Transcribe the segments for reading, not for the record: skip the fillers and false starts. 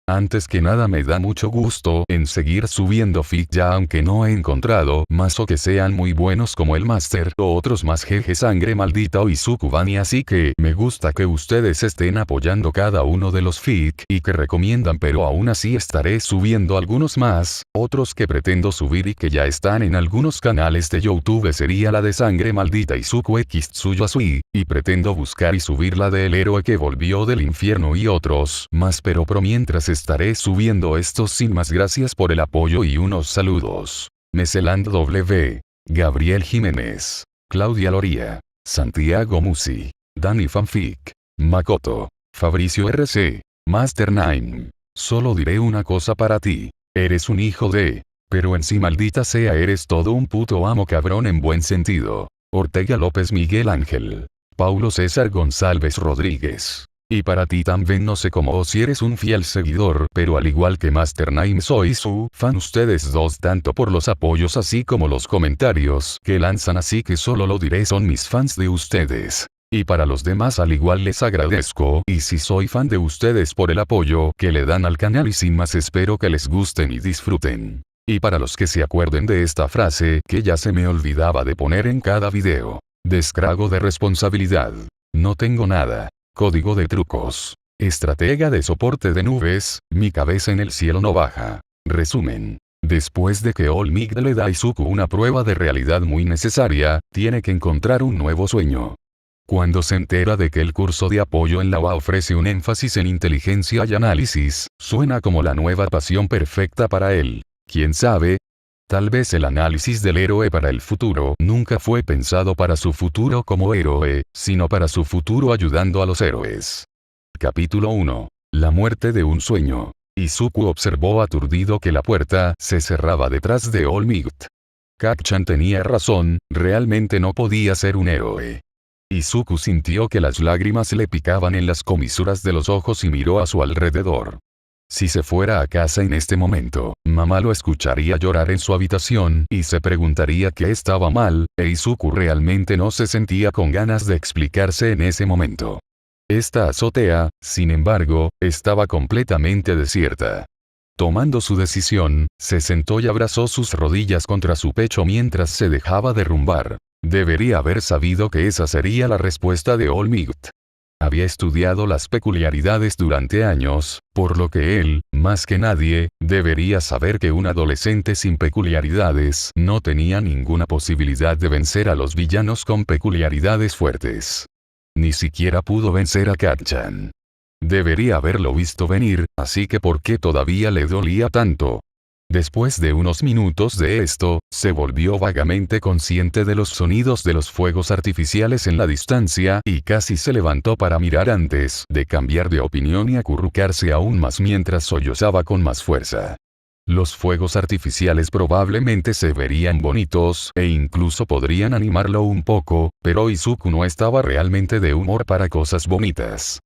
Antes que nada me da mucho gusto en seguir subiendo fic ya aunque no he encontrado más o que sean muy buenos como el Master o otros más jeje sangre maldita o Izukubani, así que me gusta que ustedes estén apoyando cada uno de los fic y que recomiendan, pero aún así estaré subiendo algunos más, otros que pretendo subir y que ya están en algunos canales de YouTube sería la de sangre maldita Izuku X Tsuyasui, y pretendo buscar y subir la del héroe que volvió del infierno y otros más, pero mientras estaré subiendo estos sin más. Gracias por el apoyo y unos saludos. Meseland W, Gabriel Jiménez, Claudia Loría, Santiago Musi, Dani Fanfic, Makoto, Fabricio RC, Master 9. Solo diré una cosa para ti. Eres un hijo de... Pero en sí maldita sea eres todo un puto amo cabrón en buen sentido. Ortega López Miguel Ángel. Paulo César González Rodríguez. Y para ti también, no sé cómo o si eres un fiel seguidor, pero al igual que Master 9 soy su fan ustedes dos, tanto por los apoyos así como los comentarios que lanzan, así que solo lo diré, son mis fans de ustedes. Y para los demás al igual les agradezco, y si soy fan de ustedes por el apoyo que le dan al canal, y sin más espero que les gusten y disfruten. Y para los que se acuerden de esta frase que ya se me olvidaba de poner en cada video. Descargo de responsabilidad. No tengo nada. Código de trucos. Estratega de soporte de nubes, mi cabeza en el cielo no baja. Resumen. Después de que All Might le da a Izuku una prueba de realidad muy necesaria, tiene que encontrar un nuevo sueño. Cuando se entera de que el curso de apoyo en la UA ofrece un énfasis en inteligencia y análisis, suena como la nueva pasión perfecta para él. ¿Quién sabe? Tal vez el análisis del héroe para el futuro nunca fue pensado para su futuro como héroe, sino para su futuro ayudando a los héroes. Capítulo 1. La muerte de un sueño. Izuku observó aturdido que la puerta se cerraba detrás de All Might. Kacchan tenía razón, realmente no podía ser un héroe. Izuku sintió que las lágrimas le picaban en las comisuras de los ojos y miró a su alrededor. Si se fuera a casa en este momento, mamá lo escucharía llorar en su habitación y se preguntaría qué estaba mal, e Izuku realmente no se sentía con ganas de explicarse en ese momento. Esta azotea, sin embargo, estaba completamente desierta. Tomando su decisión, se sentó y abrazó sus rodillas contra su pecho mientras se dejaba derrumbar. Debería haber sabido que esa sería la respuesta de All Might. Había estudiado las peculiaridades durante años, por lo que él, más que nadie, debería saber que un adolescente sin peculiaridades no tenía ninguna posibilidad de vencer a los villanos con peculiaridades fuertes. Ni siquiera pudo vencer a Kacchan. Debería haberlo visto venir, así que ¿por qué todavía le dolía tanto? Después de unos minutos de esto, se volvió vagamente consciente de los sonidos de los fuegos artificiales en la distancia y casi se levantó para mirar antes de cambiar de opinión y acurrucarse aún más mientras sollozaba con más fuerza. Los fuegos artificiales probablemente se verían bonitos e incluso podrían animarlo un poco, pero Izuku no estaba realmente de humor para cosas bonitas.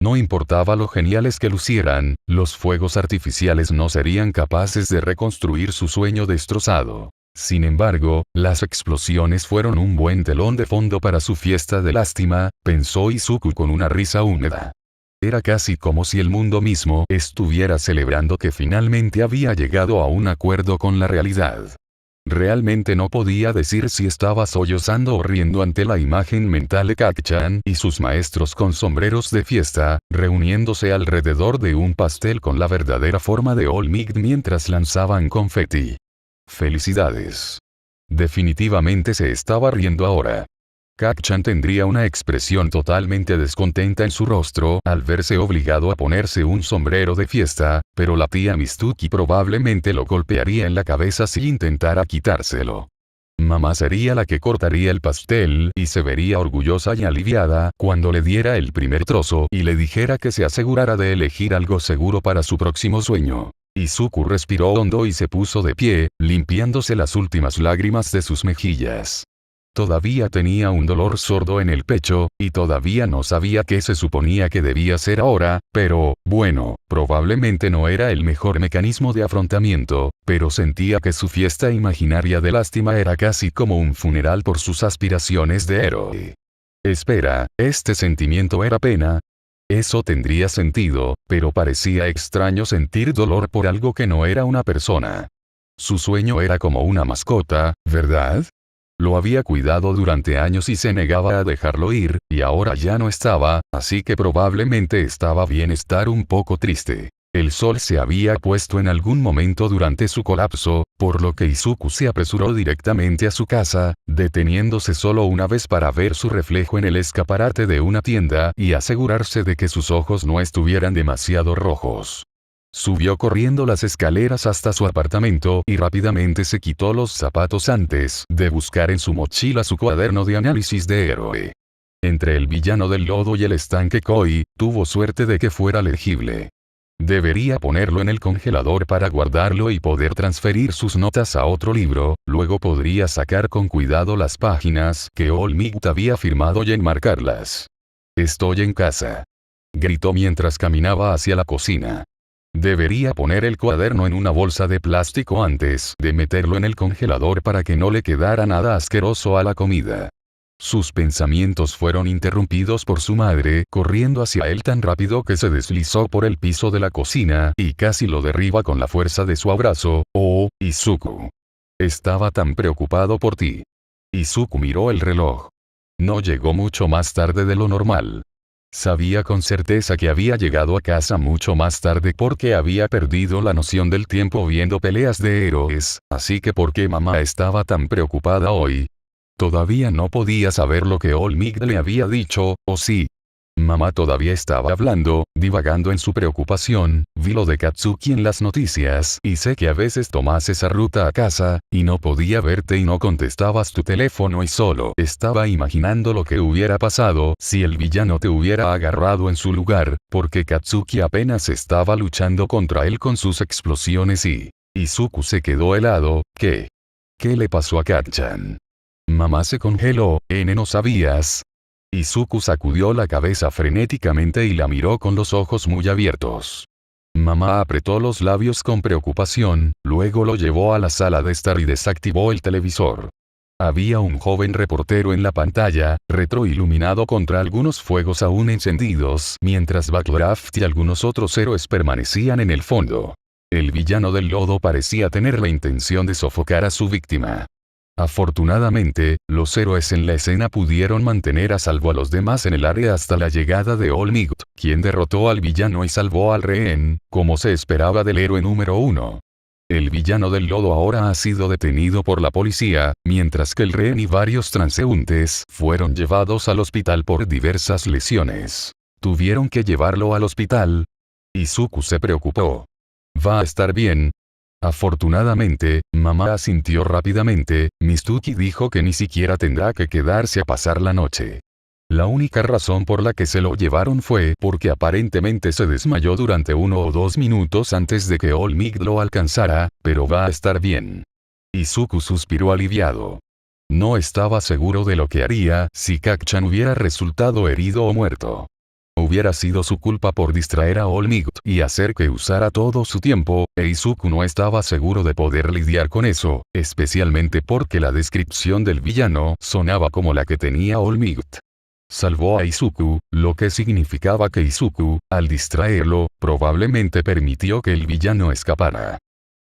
No importaba lo geniales que lucieran, los fuegos artificiales no serían capaces de reconstruir su sueño destrozado. Sin embargo, las explosiones fueron un buen telón de fondo para su fiesta de lástima, pensó Izuku con una risa húmeda. Era casi como si el mundo mismo estuviera celebrando que finalmente había llegado a un acuerdo con la realidad. Realmente no podía decir si estaba sollozando o riendo ante la imagen mental de Kacchan y sus maestros con sombreros de fiesta, reuniéndose alrededor de un pastel con la verdadera forma de All Might mientras lanzaban confeti. Felicidades. Definitivamente se estaba riendo ahora. Kacchan tendría una expresión totalmente descontenta en su rostro al verse obligado a ponerse un sombrero de fiesta, pero la tía Mizuki probablemente lo golpearía en la cabeza si intentara quitárselo. Mamá sería la que cortaría el pastel y se vería orgullosa y aliviada cuando le diera el primer trozo y le dijera que se asegurara de elegir algo seguro para su próximo sueño. Izuku respiró hondo y se puso de pie, limpiándose las últimas lágrimas de sus mejillas. Todavía tenía un dolor sordo en el pecho, y todavía no sabía qué se suponía que debía hacer ahora, pero, bueno, probablemente no era el mejor mecanismo de afrontamiento, pero sentía que su fiesta imaginaria de lástima era casi como un funeral por sus aspiraciones de héroe. Espera, ¿este sentimiento era pena? Eso tendría sentido, pero parecía extraño sentir dolor por algo que no era una persona. Su sueño era como una mascota, ¿verdad? Lo había cuidado durante años y se negaba a dejarlo ir, y ahora ya no estaba, así que probablemente estaba bien estar un poco triste. El sol se había puesto en algún momento durante su colapso, por lo que Izuku se apresuró directamente a su casa, deteniéndose solo una vez para ver su reflejo en el escaparate de una tienda y asegurarse de que sus ojos no estuvieran demasiado rojos. Subió corriendo las escaleras hasta su apartamento y rápidamente se quitó los zapatos antes de buscar en su mochila su cuaderno de análisis de héroe. Entre el villano del lodo y el estanque Koi, tuvo suerte de que fuera legible. Debería ponerlo en el congelador para guardarlo y poder transferir sus notas a otro libro, luego podría sacar con cuidado las páginas que All Might había firmado y enmarcarlas. «Estoy en casa», gritó mientras caminaba hacia la cocina. Debería poner el cuaderno en una bolsa de plástico antes de meterlo en el congelador para que no le quedara nada asqueroso a la comida. Sus pensamientos fueron interrumpidos por su madre, corriendo hacia él tan rápido que se deslizó por el piso de la cocina y casi lo derriba con la fuerza de su abrazo. «Oh, Izuku. Estaba tan preocupado por ti». Izuku miró el reloj. No llegó mucho más tarde de lo normal. Sabía con certeza que había llegado a casa mucho más tarde porque había perdido la noción del tiempo viendo peleas de héroes, así que ¿por qué mamá estaba tan preocupada hoy? Todavía no podía saber lo que All Might le había dicho, ¿o sí? Mamá todavía estaba hablando, divagando en su preocupación. Vi lo de Katsuki en las noticias y sé que a veces tomas esa ruta a casa, y no podía verte y no contestabas tu teléfono y solo estaba imaginando lo que hubiera pasado si el villano te hubiera agarrado en su lugar, porque Katsuki apenas estaba luchando contra él con sus explosiones y Izuku se quedó helado. ¿Qué? ¿Qué le pasó a Kat-chan? Mamá se congeló. ¿No sabías? Izuku sacudió la cabeza frenéticamente y la miró con los ojos muy abiertos. Mamá apretó los labios con preocupación, luego lo llevó a la sala de estar y desactivó el televisor. Había un joven reportero en la pantalla, retroiluminado contra algunos fuegos aún encendidos, mientras Backdraft y algunos otros héroes permanecían en el fondo. El villano del lodo parecía tener la intención de sofocar a su víctima. Afortunadamente, los héroes en la escena pudieron mantener a salvo a los demás en el área hasta la llegada de All Might, quien derrotó al villano y salvó al rehén, como se esperaba del héroe número 1. El villano del lodo ahora ha sido detenido por la policía, mientras que el rehén y varios transeúntes fueron llevados al hospital por diversas lesiones. ¿Tuvieron que llevarlo al hospital? Izuku se preocupó. ¿Va a estar bien? Afortunadamente, mamá asintió rápidamente. Mizuki dijo que ni siquiera tendrá que quedarse a pasar la noche. La única razón por la que se lo llevaron fue porque aparentemente se desmayó durante 1 o 2 minutos antes de que All Might lo alcanzara, pero va a estar bien. Izuku suspiró aliviado. No estaba seguro de lo que haría si Kat-chan hubiera resultado herido o muerto. Hubiera sido su culpa por distraer a All Might y hacer que usara todo su tiempo, e Izuku no estaba seguro de poder lidiar con eso, especialmente porque la descripción del villano sonaba como la que tenía All Might. Salvó a Izuku, lo que significaba que Izuku, al distraerlo, probablemente permitió que el villano escapara.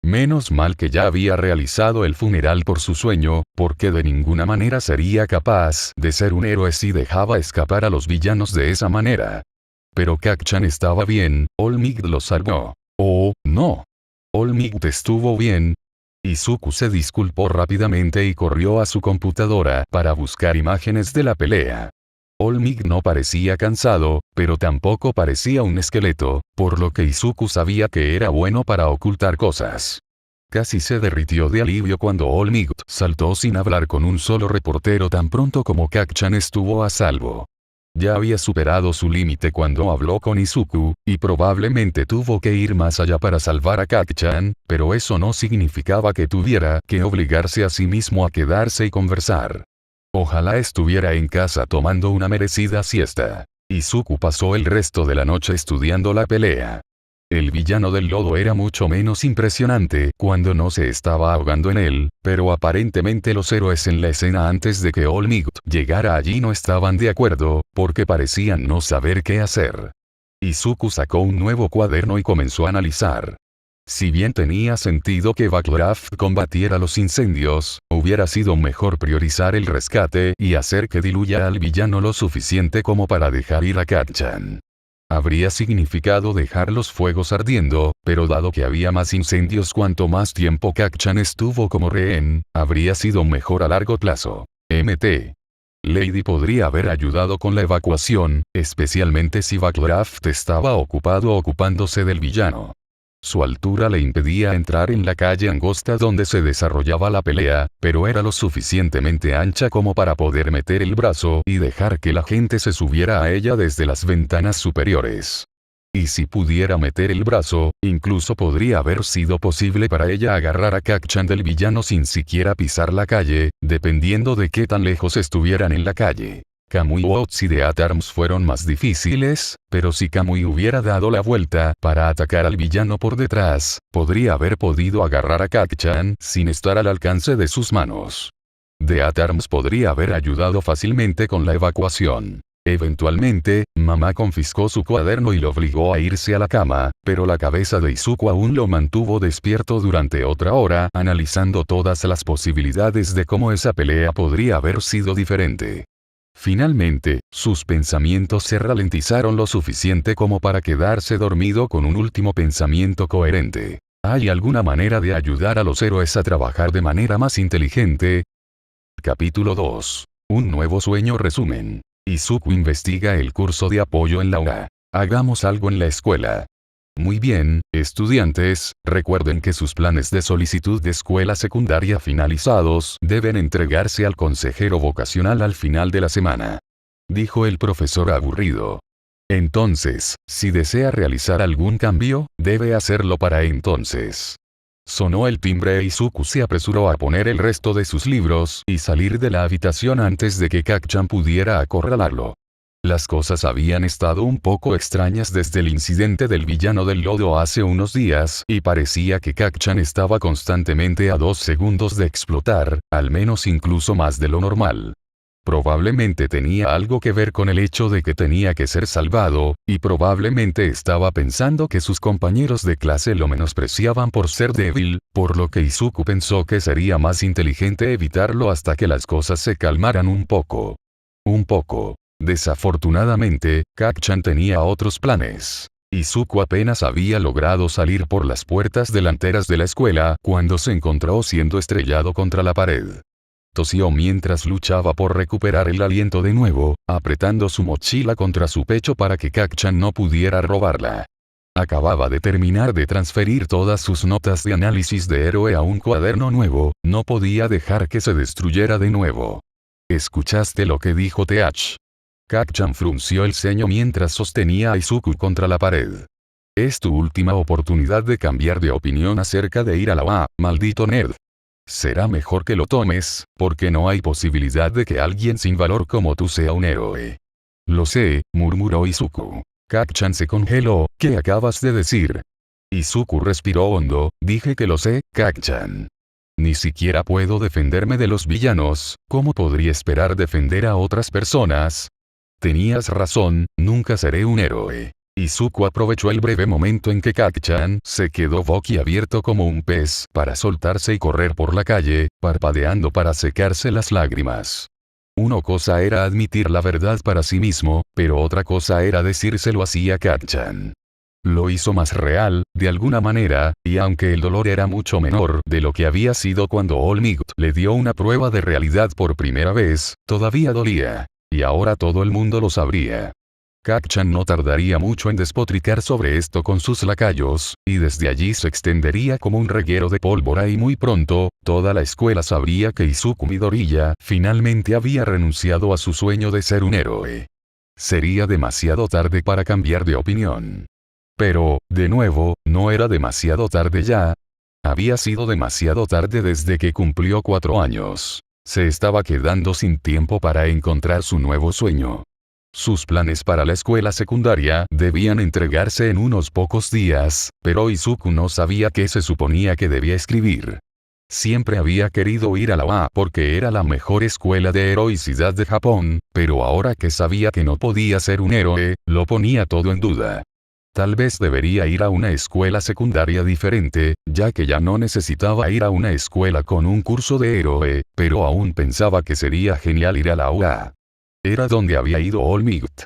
Menos mal que ya había realizado el funeral por su sueño, porque de ninguna manera sería capaz de ser un héroe si dejaba escapar a los villanos de esa manera. Pero Kat-chan estaba bien, All Might lo salvó. Oh, no. All Might estuvo bien. Izuku se disculpó rápidamente y corrió a su computadora para buscar imágenes de la pelea. All Might no parecía cansado, pero tampoco parecía un esqueleto, por lo que Izuku sabía que era bueno para ocultar cosas. Casi se derritió de alivio cuando All Might saltó sin hablar con un solo reportero tan pronto como Kat-chan estuvo a salvo. Ya había superado su límite cuando habló con Izuku, y probablemente tuvo que ir más allá para salvar a Kat-chan, pero eso no significaba que tuviera que obligarse a sí mismo a quedarse y conversar. Ojalá estuviera en casa tomando una merecida siesta. Izuku pasó el resto de la noche estudiando la pelea. El villano del lodo era mucho menos impresionante cuando no se estaba ahogando en él, pero aparentemente los héroes en la escena antes de que All Might llegara allí no estaban de acuerdo, porque parecían no saber qué hacer. Izuku sacó un nuevo cuaderno y comenzó a analizar. Si bien tenía sentido que Backdraft combatiera los incendios, hubiera sido mejor priorizar el rescate y hacer que diluya al villano lo suficiente como para dejar ir a Kacchan. Habría significado dejar los fuegos ardiendo, pero dado que había más incendios cuanto más tiempo Kacchan estuvo como rehén, habría sido mejor a largo plazo. Mt. Lady podría haber ayudado con la evacuación, especialmente si Backdraft estaba ocupado ocupándose del villano. Su altura le impedía entrar en la calle angosta donde se desarrollaba la pelea, pero era lo suficientemente ancha como para poder meter el brazo y dejar que la gente se subiera a ella desde las ventanas superiores. Y si pudiera meter el brazo, incluso podría haber sido posible para ella agarrar a Kacchan del villano sin siquiera pisar la calle, dependiendo de qué tan lejos estuvieran en la calle. Kamui o Otzi de Atarms fueron más difíciles, pero si Kamui hubiera dado la vuelta para atacar al villano por detrás, podría haber podido agarrar a Kacchan sin estar al alcance de sus manos. De Atarms podría haber ayudado fácilmente con la evacuación. Eventualmente, mamá confiscó su cuaderno y lo obligó a irse a la cama, pero la cabeza de Izuku aún lo mantuvo despierto durante otra hora, analizando todas las posibilidades de cómo esa pelea podría haber sido diferente. Finalmente, sus pensamientos se ralentizaron lo suficiente como para quedarse dormido con un último pensamiento coherente. ¿Hay alguna manera de ayudar a los héroes a trabajar de manera más inteligente? Capítulo 2. Un nuevo sueño resumen. Izuku investiga el curso de apoyo en la UA. Hagamos algo en la escuela. Muy bien, estudiantes, recuerden que sus planes de solicitud de escuela secundaria finalizados deben entregarse al consejero vocacional al final de la semana. Dijo el profesor aburrido. Entonces, si desea realizar algún cambio, debe hacerlo para entonces. Sonó el timbre e Izuku se apresuró a poner el resto de sus libros y salir de la habitación antes de que Kacchan pudiera acorralarlo. Las cosas habían estado un poco extrañas desde el incidente del villano del lodo hace unos días y parecía que Kacchan estaba constantemente a 2 segundos de explotar, al menos incluso más de lo normal. Probablemente tenía algo que ver con el hecho de que tenía que ser salvado, y probablemente estaba pensando que sus compañeros de clase lo menospreciaban por ser débil, por lo que Izuku pensó que sería más inteligente evitarlo hasta que las cosas se calmaran un poco. Desafortunadamente, Kacchan tenía otros planes. Izuku apenas había logrado salir por las puertas delanteras de la escuela cuando se encontró siendo estrellado contra la pared. Tosió mientras luchaba por recuperar el aliento de nuevo, apretando su mochila contra su pecho para que Kacchan no pudiera robarla. Acababa de terminar de transferir todas sus notas de análisis de héroe a un cuaderno nuevo, no podía dejar que se destruyera de nuevo. ¿Escuchaste lo que dijo Teach? Kacchan frunció el ceño mientras sostenía a Izuku contra la pared. Es tu última oportunidad de cambiar de opinión acerca de ir a la UA, maldito nerd. Será mejor que lo tomes, porque no hay posibilidad de que alguien sin valor como tú sea un héroe. Lo sé, murmuró Izuku. Kacchan se congeló. ¿Qué acabas de decir? Izuku respiró hondo. Dije que lo sé, Kacchan. Ni siquiera puedo defenderme de los villanos, ¿cómo podría esperar defender a otras personas? Tenías razón, nunca seré un héroe. Izuku aprovechó el breve momento en que Kacchan se quedó boquiabierto como un pez para soltarse y correr por la calle, parpadeando para secarse las lágrimas. Una cosa era admitir la verdad para sí mismo, pero otra cosa era decírselo así a Kacchan. Lo hizo más real, de alguna manera, y aunque el dolor era mucho menor de lo que había sido cuando All Might le dio una prueba de realidad por primera vez, todavía dolía. Y ahora todo el mundo lo sabría. Kacchan no tardaría mucho en despotricar sobre esto con sus lacayos, y desde allí se extendería como un reguero de pólvora y muy pronto, toda la escuela sabría que Izuku Midoriya finalmente había renunciado a su sueño de ser un héroe. Sería demasiado tarde para cambiar de opinión. Pero, de nuevo, no era demasiado tarde ya. Había sido demasiado tarde desde que cumplió 4 años. Se estaba quedando sin tiempo para encontrar su nuevo sueño. Sus planes para la escuela secundaria debían entregarse en unos pocos días, pero Izuku no sabía qué se suponía que debía escribir. Siempre había querido ir a la UA porque era la mejor escuela de heroicidad de Japón, pero ahora que sabía que no podía ser un héroe, lo ponía todo en duda. Tal vez debería ir a una escuela secundaria diferente, ya que ya no necesitaba ir a una escuela con un curso de héroe, pero aún pensaba que sería genial ir a la UA. Era donde había ido All Might.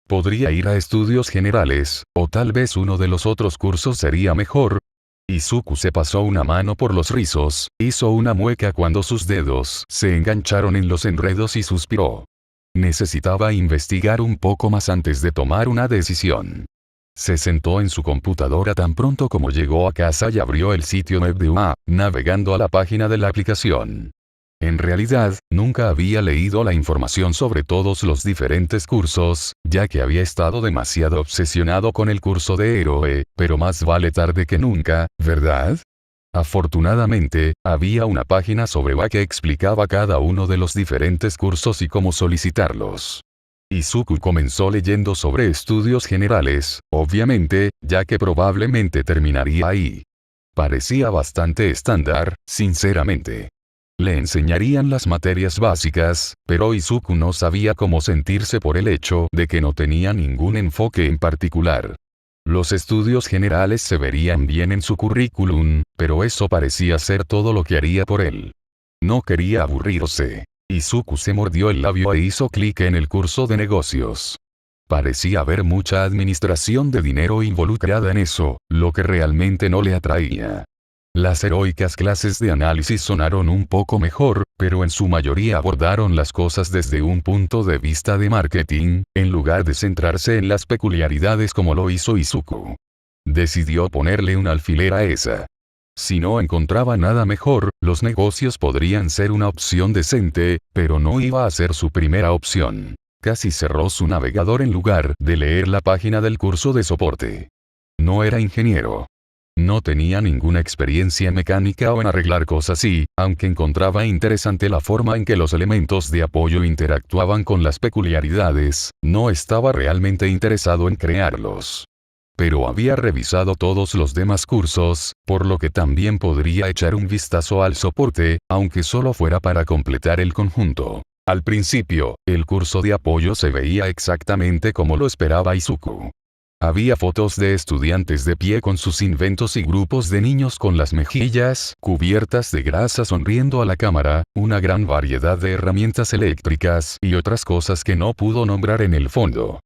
Podría ir a estudios generales, o tal vez uno de los otros cursos sería mejor. Izuku se pasó una mano por los rizos, hizo una mueca cuando sus dedos se engancharon en los enredos y suspiró. Necesitaba investigar un poco más antes de tomar una decisión. Se sentó en su computadora tan pronto como llegó a casa y abrió el sitio web de UA, navegando a la página de la aplicación. En realidad, nunca había leído la información sobre todos los diferentes cursos, ya que había estado demasiado obsesionado con el curso de héroe, pero más vale tarde que nunca, ¿verdad? Afortunadamente, había una página sobre UA que explicaba cada uno de los diferentes cursos y cómo solicitarlos. Izuku comenzó leyendo sobre estudios generales, obviamente, ya que probablemente terminaría ahí. Parecía bastante estándar, sinceramente. Le enseñarían las materias básicas, pero Izuku no sabía cómo sentirse por el hecho de que no tenía ningún enfoque en particular. Los estudios generales se verían bien en su currículum, pero eso parecía ser todo lo que haría por él. No quería aburrirse. Izuku se mordió el labio e hizo clic en el curso de negocios. Parecía haber mucha administración de dinero involucrada en eso, lo que realmente no le atraía. Las heroicas clases de análisis sonaron un poco mejor, pero en su mayoría abordaron las cosas desde un punto de vista de marketing, en lugar de centrarse en las peculiaridades como lo hizo Izuku. Decidió ponerle un alfiler a esa. Si no encontraba nada mejor, los negocios podrían ser una opción decente, pero no iba a ser su primera opción. Casi cerró su navegador en lugar de leer la página del curso de soporte. No era ingeniero. No tenía ninguna experiencia en mecánica o en arreglar cosas y, aunque encontraba interesante la forma en que los elementos de apoyo interactuaban con las peculiaridades, no estaba realmente interesado en crearlos. Pero había revisado todos los demás cursos, por lo que también podría echar un vistazo al soporte, aunque solo fuera para completar el conjunto. Al principio, el curso de apoyo se veía exactamente como lo esperaba Izuku. Había fotos de estudiantes de pie con sus inventos y grupos de niños con las mejillas cubiertas de grasa sonriendo a la cámara, una gran variedad de herramientas eléctricas y otras cosas que no pudo nombrar en el fondo.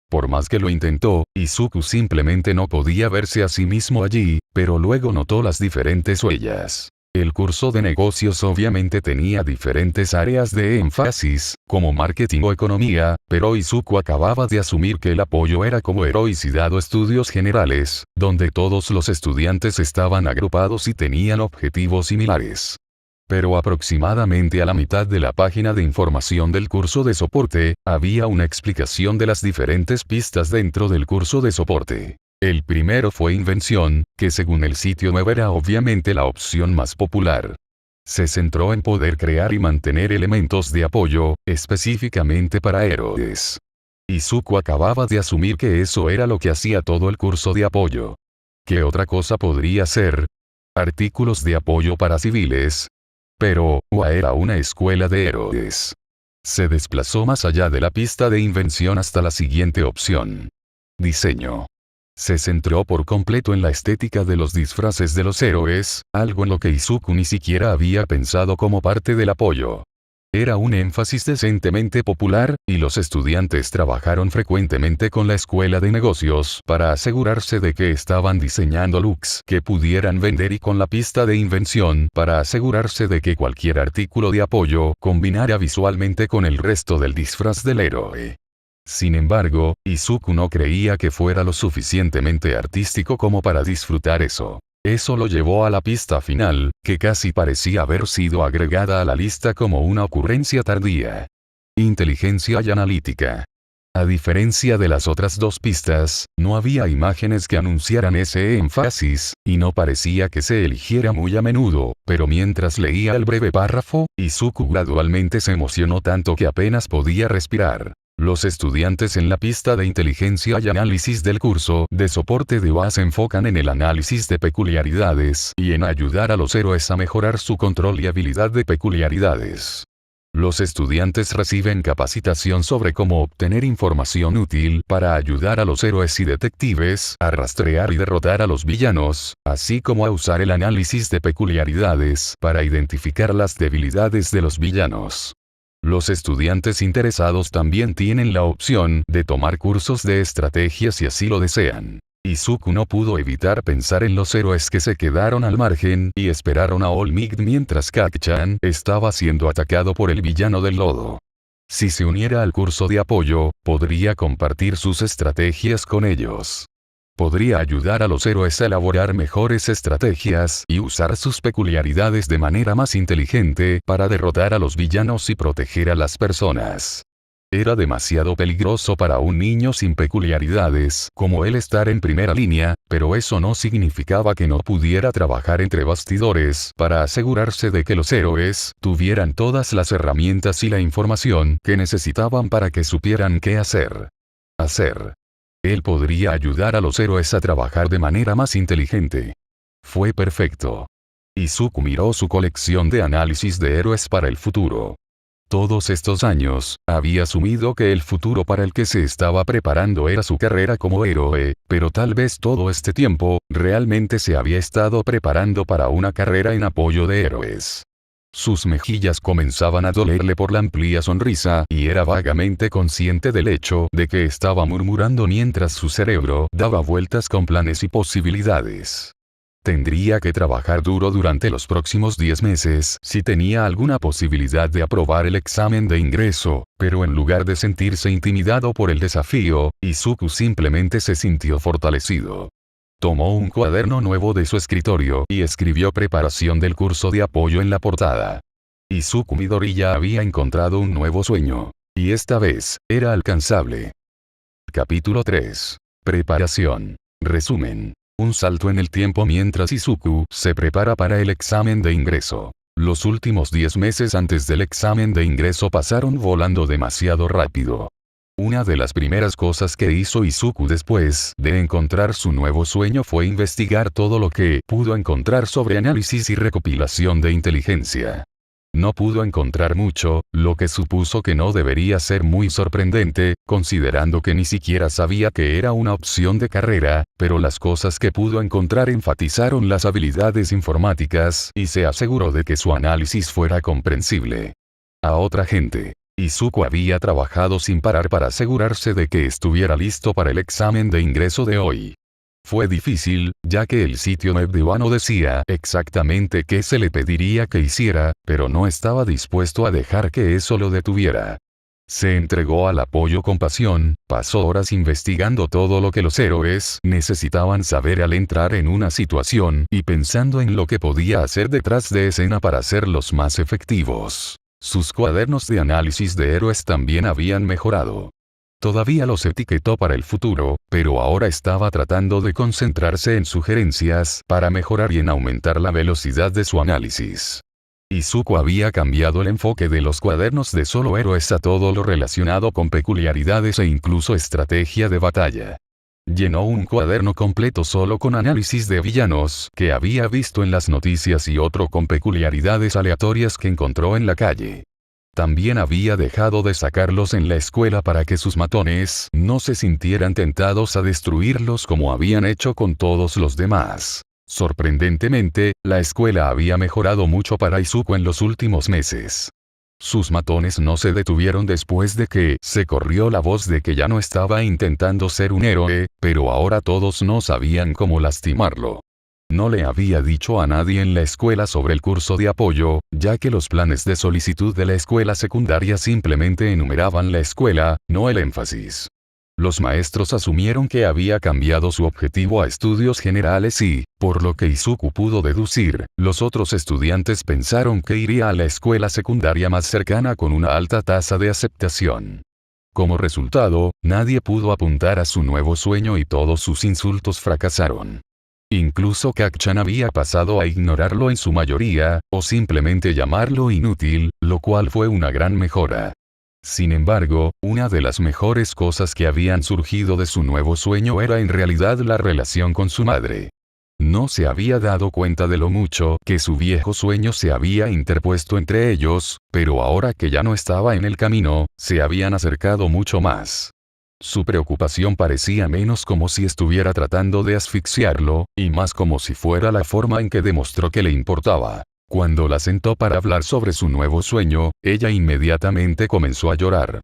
Por más que lo intentó, Izuku simplemente no podía verse a sí mismo allí, pero luego notó las diferentes huellas. El curso de negocios obviamente tenía diferentes áreas de énfasis, como marketing o economía, pero Izuku acababa de asumir que el apoyo era como heroicidad o estudios generales, donde todos los estudiantes estaban agrupados y tenían objetivos similares. Pero aproximadamente a la mitad de la página de información del curso de soporte, había una explicación de las diferentes pistas dentro del curso de soporte. El primero fue invención, que según el sitio web era obviamente la opción más popular. Se centró en poder crear y mantener elementos de apoyo, específicamente para héroes. Izuku acababa de asumir que eso era lo que hacía todo el curso de apoyo. ¿Qué otra cosa podría ser? Artículos de apoyo para civiles. Pero, UA era una escuela de héroes. Se desplazó más allá de la pista de invención hasta la siguiente opción. Diseño. Se centró por completo en la estética de los disfraces de los héroes, algo en lo que Izuku ni siquiera había pensado como parte del apoyo. Era un énfasis decentemente popular, y los estudiantes trabajaron frecuentemente con la escuela de negocios para asegurarse de que estaban diseñando looks que pudieran vender y con la pista de invención para asegurarse de que cualquier artículo de apoyo combinara visualmente con el resto del disfraz del héroe. Sin embargo, Izuku no creía que fuera lo suficientemente artístico como para disfrutar eso. Eso lo llevó a la pista final, que casi parecía haber sido agregada a la lista como una ocurrencia tardía. Inteligencia y analítica. A diferencia de las otras dos pistas, no había imágenes que anunciaran ese énfasis, y no parecía que se eligiera muy a menudo, pero mientras leía el breve párrafo, Izuku gradualmente se emocionó tanto que apenas podía respirar. Los estudiantes en la pista de inteligencia y análisis del curso de soporte de UA se enfocan en el análisis de peculiaridades y en ayudar a los héroes a mejorar su control y habilidad de peculiaridades. Los estudiantes reciben capacitación sobre cómo obtener información útil para ayudar a los héroes y detectives a rastrear y derrotar a los villanos, así como a usar el análisis de peculiaridades para identificar las debilidades de los villanos. Los estudiantes interesados también tienen la opción de tomar cursos de estrategia si así lo desean. Izuku no pudo evitar pensar en los héroes que se quedaron al margen y esperaron a All Might mientras Kacchan estaba siendo atacado por el villano del lodo. Si se uniera al curso de apoyo, podría compartir sus estrategias con ellos. Podría ayudar a los héroes a elaborar mejores estrategias y usar sus peculiaridades de manera más inteligente para derrotar a los villanos y proteger a las personas. Era demasiado peligroso para un niño sin peculiaridades como él estar en primera línea, pero eso no significaba que no pudiera trabajar entre bastidores para asegurarse de que los héroes tuvieran todas las herramientas y la información que necesitaban para que supieran qué hacer. Él podría ayudar a los héroes a trabajar de manera más inteligente. Fue perfecto. Izuku miró su colección de análisis de héroes para el futuro. Todos estos años, había asumido que el futuro para el que se estaba preparando era su carrera como héroe, pero tal vez todo este tiempo, realmente se había estado preparando para una carrera en apoyo de héroes. Sus mejillas comenzaban a dolerle por la amplia sonrisa y era vagamente consciente del hecho de que estaba murmurando mientras su cerebro daba vueltas con planes y posibilidades. Tendría que trabajar duro durante los próximos 10 meses si tenía alguna posibilidad de aprobar el examen de ingreso, pero en lugar de sentirse intimidado por el desafío, Izuku simplemente se sintió fortalecido. Tomó un cuaderno nuevo de su escritorio y escribió preparación del curso de apoyo en la portada. Izuku Midori ya había encontrado un nuevo sueño. Y esta vez, era alcanzable. Capítulo 3. Preparación. Resumen. Un salto en el tiempo mientras Izuku se prepara para el examen de ingreso. Los últimos 10 meses antes del examen de ingreso pasaron volando demasiado rápido. Una de las primeras cosas que hizo Izuku después de encontrar su nuevo sueño fue investigar todo lo que pudo encontrar sobre análisis y recopilación de inteligencia. No pudo encontrar mucho, lo que supuso que no debería ser muy sorprendente, considerando que ni siquiera sabía que era una opción de carrera, pero las cosas que pudo encontrar enfatizaron las habilidades informáticas y se aseguró de que su análisis fuera comprensible a otra gente. Izuku había trabajado sin parar para asegurarse de que estuviera listo para el examen de ingreso de hoy. Fue difícil, ya que el sitio web de Wano decía exactamente qué se le pediría que hiciera, pero no estaba dispuesto a dejar que eso lo detuviera. Se entregó al apoyo con pasión, pasó horas investigando todo lo que los héroes necesitaban saber al entrar en una situación y pensando en lo que podía hacer detrás de escena para hacerlos más efectivos. Sus cuadernos de análisis de héroes también habían mejorado. Todavía los etiquetó para el futuro, pero ahora estaba tratando de concentrarse en sugerencias para mejorar y en aumentar la velocidad de su análisis. Izuku había cambiado el enfoque de los cuadernos de solo héroes a todo lo relacionado con peculiaridades e incluso estrategia de batalla. Llenó un cuaderno completo solo con análisis de villanos que había visto en las noticias y otro con peculiaridades aleatorias que encontró en la calle. También había dejado de sacarlos en la escuela para que sus matones no se sintieran tentados a destruirlos como habían hecho con todos los demás. Sorprendentemente, la escuela había mejorado mucho para Izuku en los últimos meses. Sus matones no se detuvieron después de que se corrió la voz de que ya no estaba intentando ser un héroe, pero ahora todos no sabían cómo lastimarlo. No le había dicho a nadie en la escuela sobre el curso de apoyo, ya que los planes de solicitud de la escuela secundaria simplemente enumeraban la escuela, no el énfasis. Los maestros asumieron que había cambiado su objetivo a estudios generales y, por lo que Izuku pudo deducir, los otros estudiantes pensaron que iría a la escuela secundaria más cercana con una alta tasa de aceptación. Como resultado, nadie pudo apuntar a su nuevo sueño y todos sus insultos fracasaron. Incluso Kacchan había pasado a ignorarlo en su mayoría, o simplemente llamarlo inútil, lo cual fue una gran mejora. Sin embargo, una de las mejores cosas que habían surgido de su nuevo sueño era en realidad la relación con su madre. No se había dado cuenta de lo mucho que su viejo sueño se había interpuesto entre ellos, pero ahora que ya no estaba en el camino, se habían acercado mucho más. Su preocupación parecía menos como si estuviera tratando de asfixiarlo, y más como si fuera la forma en que demostró que le importaba. Cuando la sentó para hablar sobre su nuevo sueño, ella inmediatamente comenzó a llorar.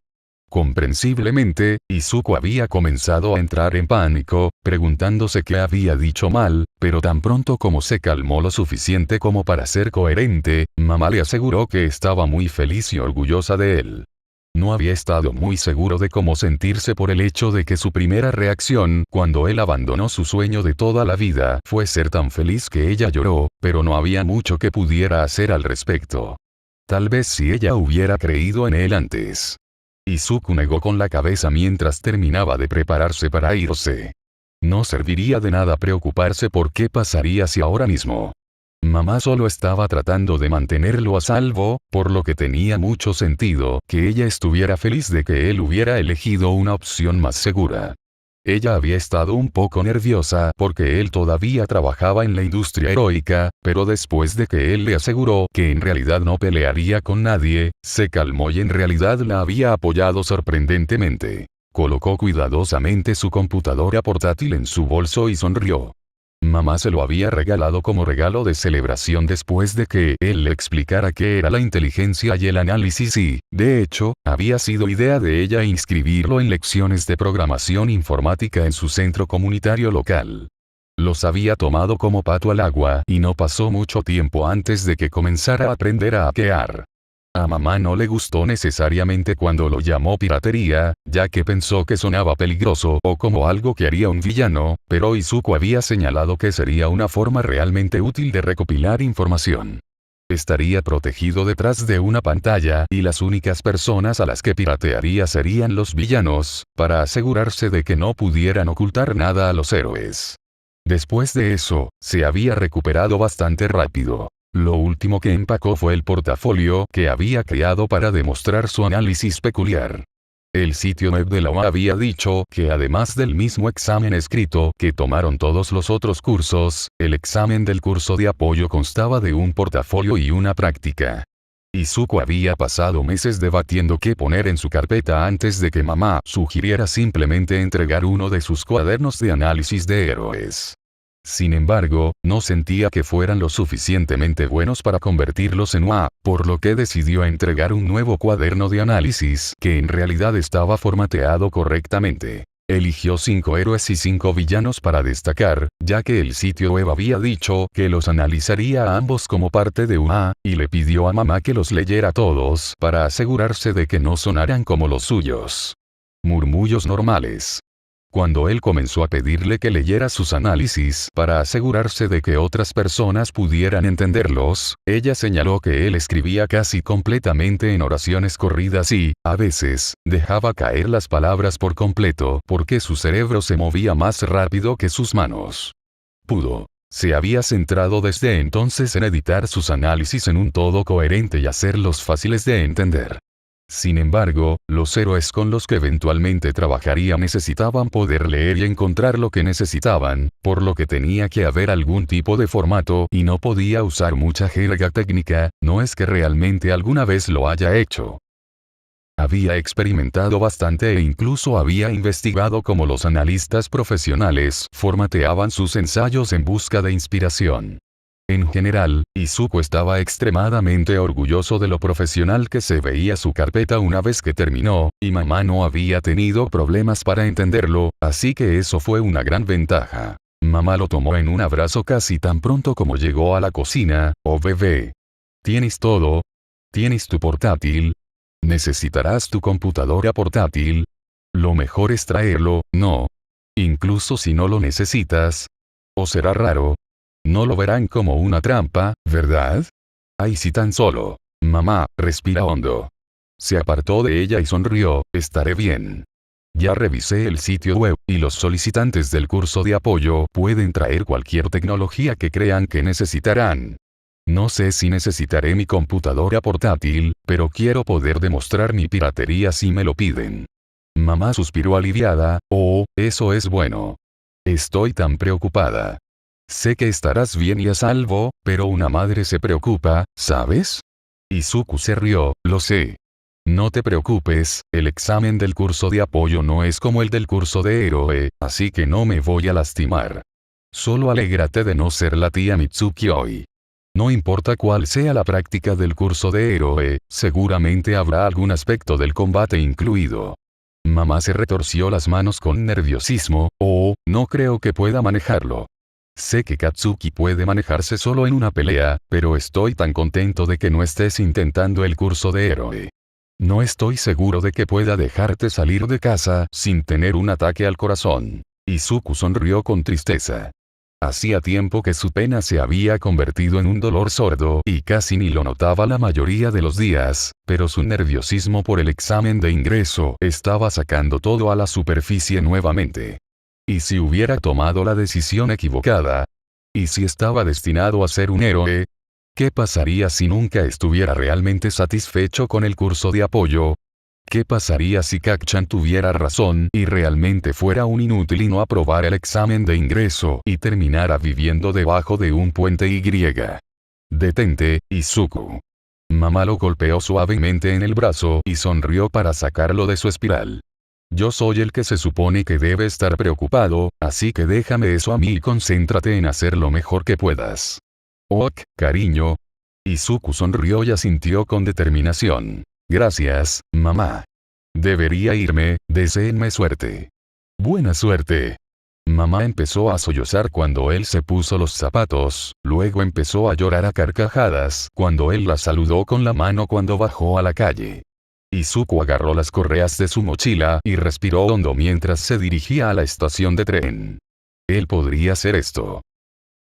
Comprensiblemente, Izuku había comenzado a entrar en pánico, preguntándose qué había dicho mal, pero tan pronto como se calmó lo suficiente como para ser coherente, mamá le aseguró que estaba muy feliz y orgullosa de él. No había estado muy seguro de cómo sentirse por el hecho de que su primera reacción cuando él abandonó su sueño de toda la vida fue ser tan feliz que ella lloró, pero no había mucho que pudiera hacer al respecto. Tal vez si ella hubiera creído en él antes. Izuku negó con la cabeza mientras terminaba de prepararse para irse. No serviría de nada preocuparse por qué pasaría si ahora mismo. Mamá solo estaba tratando de mantenerlo a salvo, por lo que tenía mucho sentido que ella estuviera feliz de que él hubiera elegido una opción más segura. Ella había estado un poco nerviosa porque él todavía trabajaba en la industria heroica, pero después de que él le aseguró que en realidad no pelearía con nadie, se calmó y en realidad la había apoyado sorprendentemente. Colocó cuidadosamente su computadora portátil en su bolso y sonrió. Mamá se lo había regalado como regalo de celebración después de que él le explicara qué era la inteligencia y el análisis y, de hecho, había sido idea de ella inscribirlo en lecciones de programación informática en su centro comunitario local. Los había tomado como pato al agua y no pasó mucho tiempo antes de que comenzara a aprender a hackear. A mamá no le gustó necesariamente cuando lo llamó piratería, ya que pensó que sonaba peligroso o como algo que haría un villano, pero Izuku había señalado que sería una forma realmente útil de recopilar información. Estaría protegido detrás de una pantalla y las únicas personas a las que piratearía serían los villanos, para asegurarse de que no pudieran ocultar nada a los héroes. Después de eso, se había recuperado bastante rápido. Lo último que empacó fue el portafolio que había creado para demostrar su análisis peculiar. El sitio web de la UA había dicho que además del mismo examen escrito que tomaron todos los otros cursos, el examen del curso de apoyo constaba de un portafolio y una práctica. Izuku había pasado meses debatiendo qué poner en su carpeta antes de que mamá sugiriera simplemente entregar uno de sus cuadernos de análisis de héroes. Sin embargo, no sentía que fueran lo suficientemente buenos para convertirlos en UA, por lo que decidió entregar un nuevo cuaderno de análisis que en realidad estaba formateado correctamente. Eligió 5 héroes y 5 villanos para destacar, ya que el sitio web había dicho que los analizaría a ambos como parte de UA, y le pidió a mamá que los leyera todos para asegurarse de que no sonaran como los suyos. Murmullos normales. Cuando él comenzó a pedirle que leyera sus análisis para asegurarse de que otras personas pudieran entenderlos, ella señaló que él escribía casi completamente en oraciones corridas y, a veces, dejaba caer las palabras por completo porque su cerebro se movía más rápido que sus manos. Se había centrado desde entonces en editar sus análisis en un todo coherente y hacerlos fáciles de entender. Sin embargo, los héroes con los que eventualmente trabajaría necesitaban poder leer y encontrar lo que necesitaban, por lo que tenía que haber algún tipo de formato y no podía usar mucha jerga técnica, no es que realmente alguna vez lo haya hecho. Había experimentado bastante e incluso había investigado cómo los analistas profesionales formateaban sus ensayos en busca de inspiración. En general, Izuku estaba extremadamente orgulloso de lo profesional que se veía su carpeta una vez que terminó, y mamá no había tenido problemas para entenderlo, así que eso fue una gran ventaja. Mamá lo tomó en un abrazo casi tan pronto como llegó a la cocina. «Oh bebé. ¿Tienes todo? ¿Tienes tu portátil? ¿Necesitarás tu computadora portátil? Lo mejor es traerlo, ¿no? Incluso si no lo necesitas. ¿O será raro? No lo verán como una trampa, ¿verdad? Ay, si tan solo. Mamá, respira hondo». Se apartó de ella y sonrió. «Estaré bien. Ya revisé el sitio web, y los solicitantes del curso de apoyo pueden traer cualquier tecnología que crean que necesitarán. No sé si necesitaré mi computadora portátil, pero quiero poder demostrar mi piratería si me lo piden». Mamá suspiró aliviada. «Oh, eso es bueno. Estoy tan preocupada». Sé que estarás bien y a salvo, pero una madre se preocupa, ¿sabes? Izuku se rió, lo sé. No te preocupes, el examen del curso de apoyo no es como el del curso de héroe, así que no me voy a lastimar. Solo alégrate de no ser la tía Mitsuki hoy. No importa cuál sea la práctica del curso de héroe, seguramente habrá algún aspecto del combate incluido. Mamá se retorció las manos con nerviosismo, no creo que pueda manejarlo. Sé que Katsuki puede manejarse solo en una pelea, pero estoy tan contento de que no estés intentando el curso de héroe. No estoy seguro de que pueda dejarte salir de casa sin tener un ataque al corazón. Izuku sonrió con tristeza. Hacía tiempo que su pena se había convertido en un dolor sordo y casi ni lo notaba la mayoría de los días, pero su nerviosismo por el examen de ingreso estaba sacando todo a la superficie nuevamente. ¿Y si hubiera tomado la decisión equivocada? ¿Y si estaba destinado a ser un héroe? ¿Qué pasaría si nunca estuviera realmente satisfecho con el curso de apoyo? ¿Qué pasaría si Kacchan tuviera razón y realmente fuera un inútil y no aprobara el examen de ingreso y terminara viviendo debajo de un puente Y? Detente, Izuku. Mamá lo golpeó suavemente en el brazo y sonrió para sacarlo de su espiral. Yo soy el que se supone que debe estar preocupado, así que déjame eso a mí y concéntrate en hacer lo mejor que puedas. Ok, cariño. Izuku sonrió y asintió con determinación. Gracias, mamá. Debería irme, deséenme suerte. Buena suerte. Mamá empezó a sollozar cuando él se puso los zapatos, luego empezó a llorar a carcajadas cuando él la saludó con la mano cuando bajó a la calle. Izuku agarró las correas de su mochila y respiró hondo mientras se dirigía a la estación de tren. Él podría hacer esto.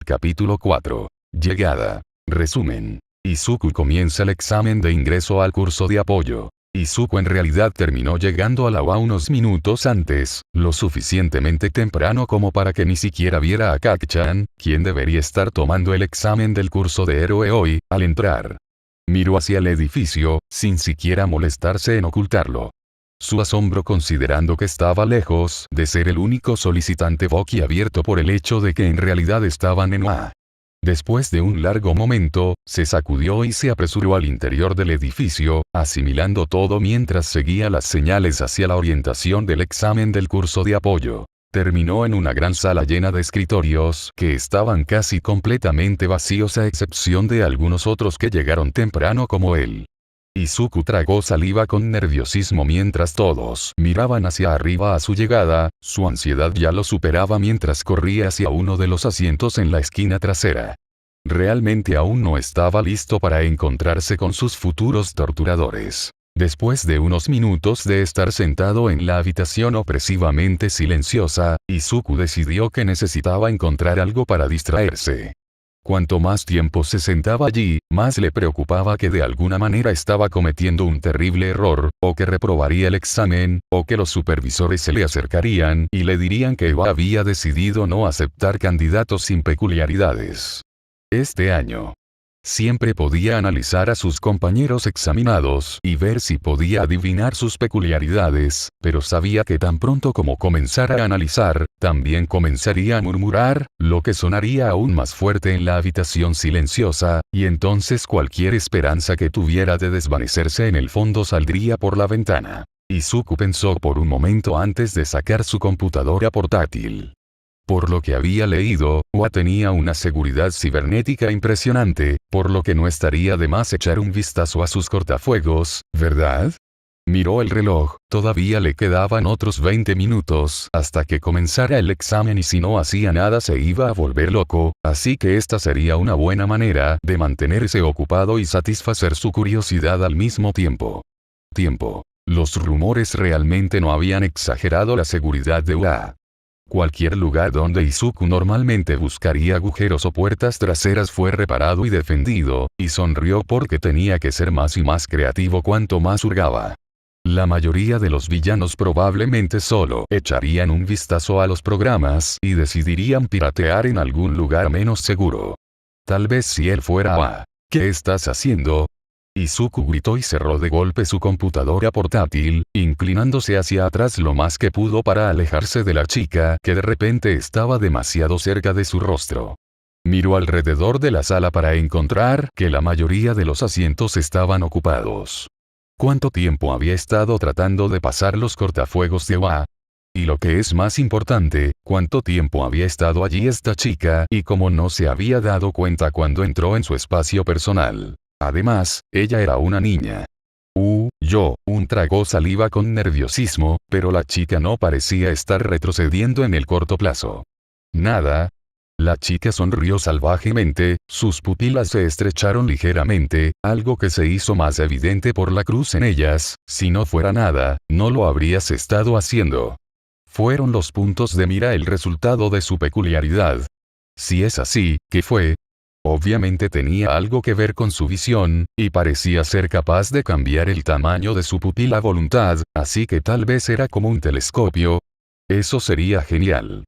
Capítulo 4. Llegada. Resumen. Izuku comienza el examen de ingreso al curso de apoyo. Izuku en realidad terminó llegando a la UA unos minutos antes, lo suficientemente temprano como para que ni siquiera viera a Kacchan, quien debería estar tomando el examen del curso de héroe hoy, al entrar. Miró hacia el edificio, sin siquiera molestarse en ocultarlo. Su asombro considerando que estaba lejos de ser el único solicitante boquiabierto por el hecho de que en realidad estaban en UA. Después de un largo momento, se sacudió y se apresuró al interior del edificio, asimilando todo mientras seguía las señales hacia la orientación del examen del curso de apoyo. Terminó en una gran sala llena de escritorios que estaban casi completamente vacíos a excepción de algunos otros que llegaron temprano como él. Izuku tragó saliva con nerviosismo mientras todos miraban hacia arriba a su llegada, su ansiedad ya lo superaba mientras corría hacia uno de los asientos en la esquina trasera. Realmente aún no estaba listo para encontrarse con sus futuros torturadores. Después de unos minutos de estar sentado en la habitación opresivamente silenciosa, Izuku decidió que necesitaba encontrar algo para distraerse. Cuanto más tiempo se sentaba allí, más le preocupaba que de alguna manera estaba cometiendo un terrible error, o que reprobaría el examen, o que los supervisores se le acercarían y le dirían que Eva había decidido no aceptar candidatos sin peculiaridades. Este año. Siempre podía analizar a sus compañeros examinados y ver si podía adivinar sus peculiaridades, pero sabía que tan pronto como comenzara a analizar, también comenzaría a murmurar, lo que sonaría aún más fuerte en la habitación silenciosa, y entonces cualquier esperanza que tuviera de desvanecerse en el fondo saldría por la ventana. Izuku pensó por un momento antes de sacar su computadora portátil. Por lo que había leído, UA tenía una seguridad cibernética impresionante, por lo que no estaría de más echar un vistazo a sus cortafuegos, ¿verdad? Miró el reloj, todavía le quedaban otros 20 minutos hasta que comenzara el examen y si no hacía nada se iba a volver loco, así que esta sería una buena manera de mantenerse ocupado y satisfacer su curiosidad al mismo tiempo. Los rumores realmente no habían exagerado la seguridad de UA. Cualquier lugar donde Izuku normalmente buscaría agujeros o puertas traseras fue reparado y defendido, y sonrió porque tenía que ser más y más creativo cuanto más hurgaba. La mayoría de los villanos probablemente solo echarían un vistazo a los programas y decidirían piratear en algún lugar menos seguro. Tal vez si él fuera a... ¿Qué estás haciendo? Izuku gritó y cerró de golpe su computadora portátil, inclinándose hacia atrás lo más que pudo para alejarse de la chica que de repente estaba demasiado cerca de su rostro. Miró alrededor de la sala para encontrar que la mayoría de los asientos estaban ocupados. ¿Cuánto tiempo había estado tratando de pasar los cortafuegos de Wa? Y lo que es más importante, ¿cuánto tiempo había estado allí esta chica y cómo no se había dado cuenta cuando entró en su espacio personal? Además, ella era una niña. Tragó saliva con nerviosismo, pero la chica no parecía estar retrocediendo en el corto plazo. Nada. La chica sonrió salvajemente, sus pupilas se estrecharon ligeramente, algo que se hizo más evidente por la cruz en ellas. Si no fuera nada, no lo habrías estado haciendo. ¿Fueron los puntos de mira el resultado de su peculiaridad? Si es así, ¿qué fue? Obviamente tenía algo que ver con su visión, y parecía ser capaz de cambiar el tamaño de su pupila a voluntad, así que tal vez era como un telescopio. Eso sería genial.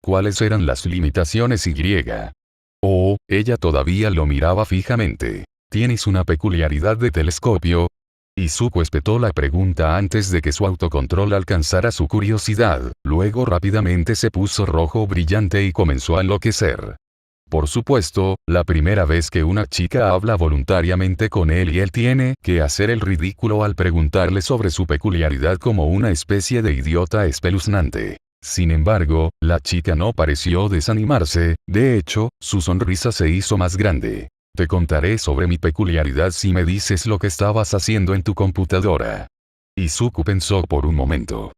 ¿Cuáles eran las limitaciones y? Ella todavía lo miraba fijamente. ¿Tienes una peculiaridad de telescopio? Izuku espetó la pregunta antes de que su autocontrol alcanzara su curiosidad, luego rápidamente se puso rojo brillante y comenzó a enloquecer. Por supuesto, la primera vez que una chica habla voluntariamente con él y él tiene que hacer el ridículo al preguntarle sobre su peculiaridad como una especie de idiota espeluznante. Sin embargo, la chica no pareció desanimarse, de hecho, su sonrisa se hizo más grande. Te contaré sobre mi peculiaridad si me dices lo que estabas haciendo en tu computadora. Izuku pensó por un momento.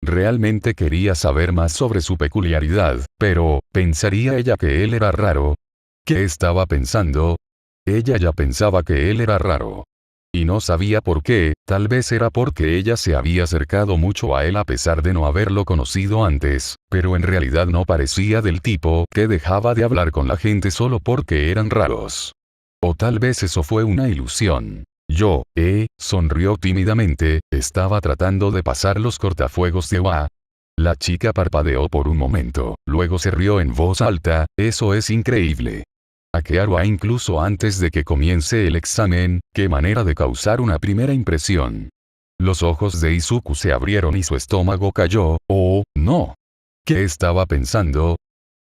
Realmente quería saber más sobre su peculiaridad, pero, ¿pensaría ella que él era raro? ¿Qué estaba pensando? Ella ya pensaba que él era raro. Y no sabía por qué, tal vez era porque ella se había acercado mucho a él a pesar de no haberlo conocido antes, pero en realidad no parecía del tipo que dejaba de hablar con la gente solo porque eran raros. O tal vez eso fue una ilusión. Sonrió tímidamente, estaba tratando de pasar los cortafuegos de Wa. La chica parpadeó por un momento, luego se rió en voz alta, eso es increíble. Hackear incluso antes de que comience el examen, qué manera de causar una primera impresión. Los ojos de Izuku se abrieron y su estómago cayó. Oh, no. ¿Qué estaba pensando?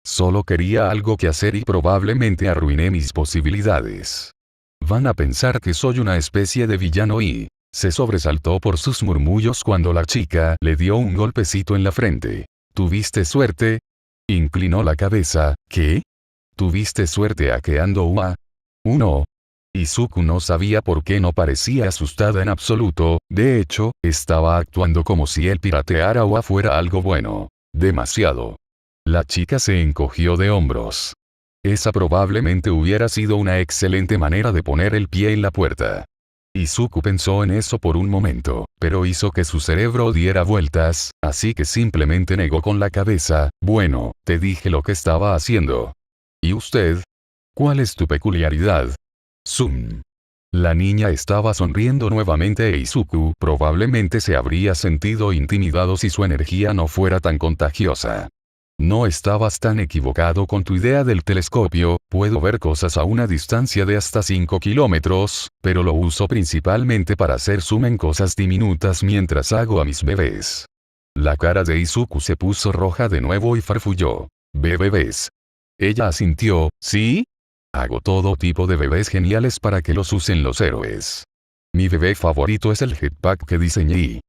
Solo quería algo que hacer y probablemente arruiné mis posibilidades. Van a pensar que soy una especie de villano y... Se sobresaltó por sus murmullos cuando la chica le dio un golpecito en la frente. ¿Tuviste suerte? Inclinó la cabeza. ¿Qué? ¿Tuviste suerte hackeando UA? Uno. Izuku no sabía por qué no parecía asustada en absoluto, de hecho, estaba actuando como si el piratear a UA fuera algo bueno. Demasiado. La chica se encogió de hombros. Esa probablemente hubiera sido una excelente manera de poner el pie en la puerta. Izuku pensó en eso por un momento, pero hizo que su cerebro diera vueltas, así que simplemente negó con la cabeza. Bueno, te dije lo que estaba haciendo. ¿Y usted? ¿Cuál es tu peculiaridad? La niña estaba sonriendo nuevamente e Izuku probablemente se habría sentido intimidado si su energía no fuera tan contagiosa. No estabas tan equivocado con tu idea del telescopio, puedo ver cosas a una distancia de hasta 5 kilómetros, pero lo uso principalmente para hacer zoom en cosas diminutas mientras hago a mis bebés. La cara de Izuku se puso roja de nuevo y farfulló. ¿Bebés? Ella asintió, ¿sí? Hago todo tipo de bebés geniales para que los usen los héroes. Mi bebé favorito es el jetpack que diseñé.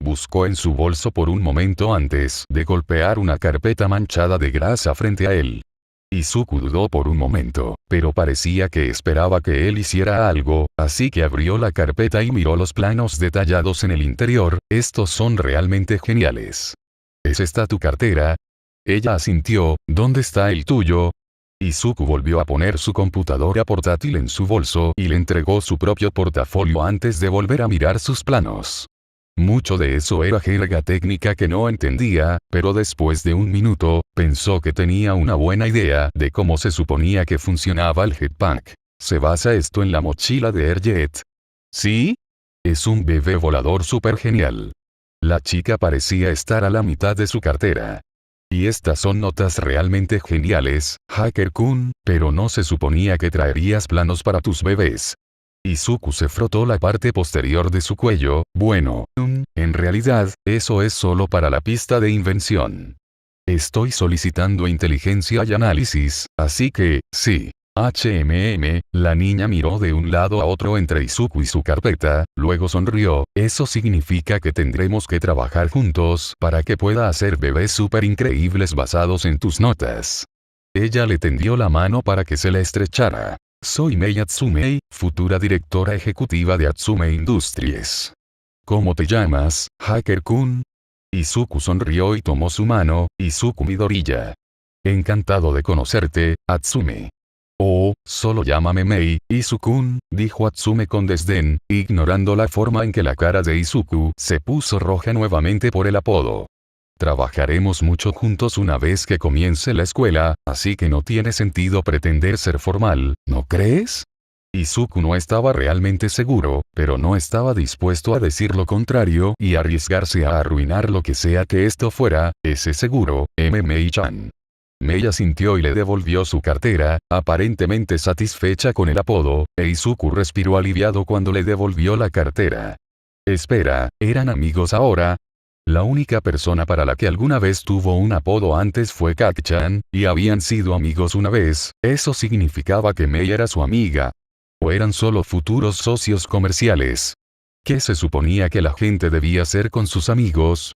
Buscó en su bolso por un momento antes de golpear una carpeta manchada de grasa frente a él. Izuku dudó por un momento, pero parecía que esperaba que él hiciera algo, así que abrió la carpeta y miró los planos detallados en el interior. Estos son realmente geniales. ¿Es esta tu cartera? Ella asintió. ¿Dónde está el tuyo? Izuku volvió a poner su computadora portátil en su bolso y le entregó su propio portafolio antes de volver a mirar sus planos. Mucho de eso era jerga técnica que no entendía, pero después de un minuto, pensó que tenía una buena idea de cómo se suponía que funcionaba el jetpack. ¿Se basa esto en la mochila de Airjet? ¿Sí? Es un bebé volador súper genial. La chica parecía estar a la mitad de su cartera. Y estas son notas realmente geniales, Hacker-kun, pero no se suponía que traerías planos para tus bebés. Izuku se frotó la parte posterior de su cuello. Bueno, en realidad, eso es solo para la pista de invención. Estoy solicitando inteligencia y análisis, así que, sí. La niña miró de un lado a otro entre Izuku y su carpeta, luego sonrió. Eso significa que tendremos que trabajar juntos para que pueda hacer bebés súper increíbles basados en tus notas. Ella le tendió la mano para que se la estrechara. Soy Mei Atsume, futura directora ejecutiva de Atsume Industries. ¿Cómo te llamas, Hacker-kun? Izuku sonrió y tomó su mano. Izuku Midoriya. Encantado de conocerte, Atsume. Oh, solo llámame Mei, Izuku-kun, dijo Atsume con desdén, ignorando la forma en que la cara de Izuku se puso roja nuevamente por el apodo. Trabajaremos mucho juntos una vez que comience la escuela, así que no tiene sentido pretender ser formal, ¿no crees? Izuku no estaba realmente seguro, pero no estaba dispuesto a decir lo contrario y arriesgarse a arruinar lo que sea que esto fuera, ese seguro, Mei-chan. Mei asintió y le devolvió su cartera, aparentemente satisfecha con el apodo, e Izuku respiró aliviado cuando le devolvió la cartera. Espera, ¿eran amigos ahora? La única persona para la que alguna vez tuvo un apodo antes fue Kaki-chan, y habían sido amigos una vez. Eso significaba que Mei era su amiga. ¿O eran solo futuros socios comerciales? ¿Qué se suponía que la gente debía hacer con sus amigos?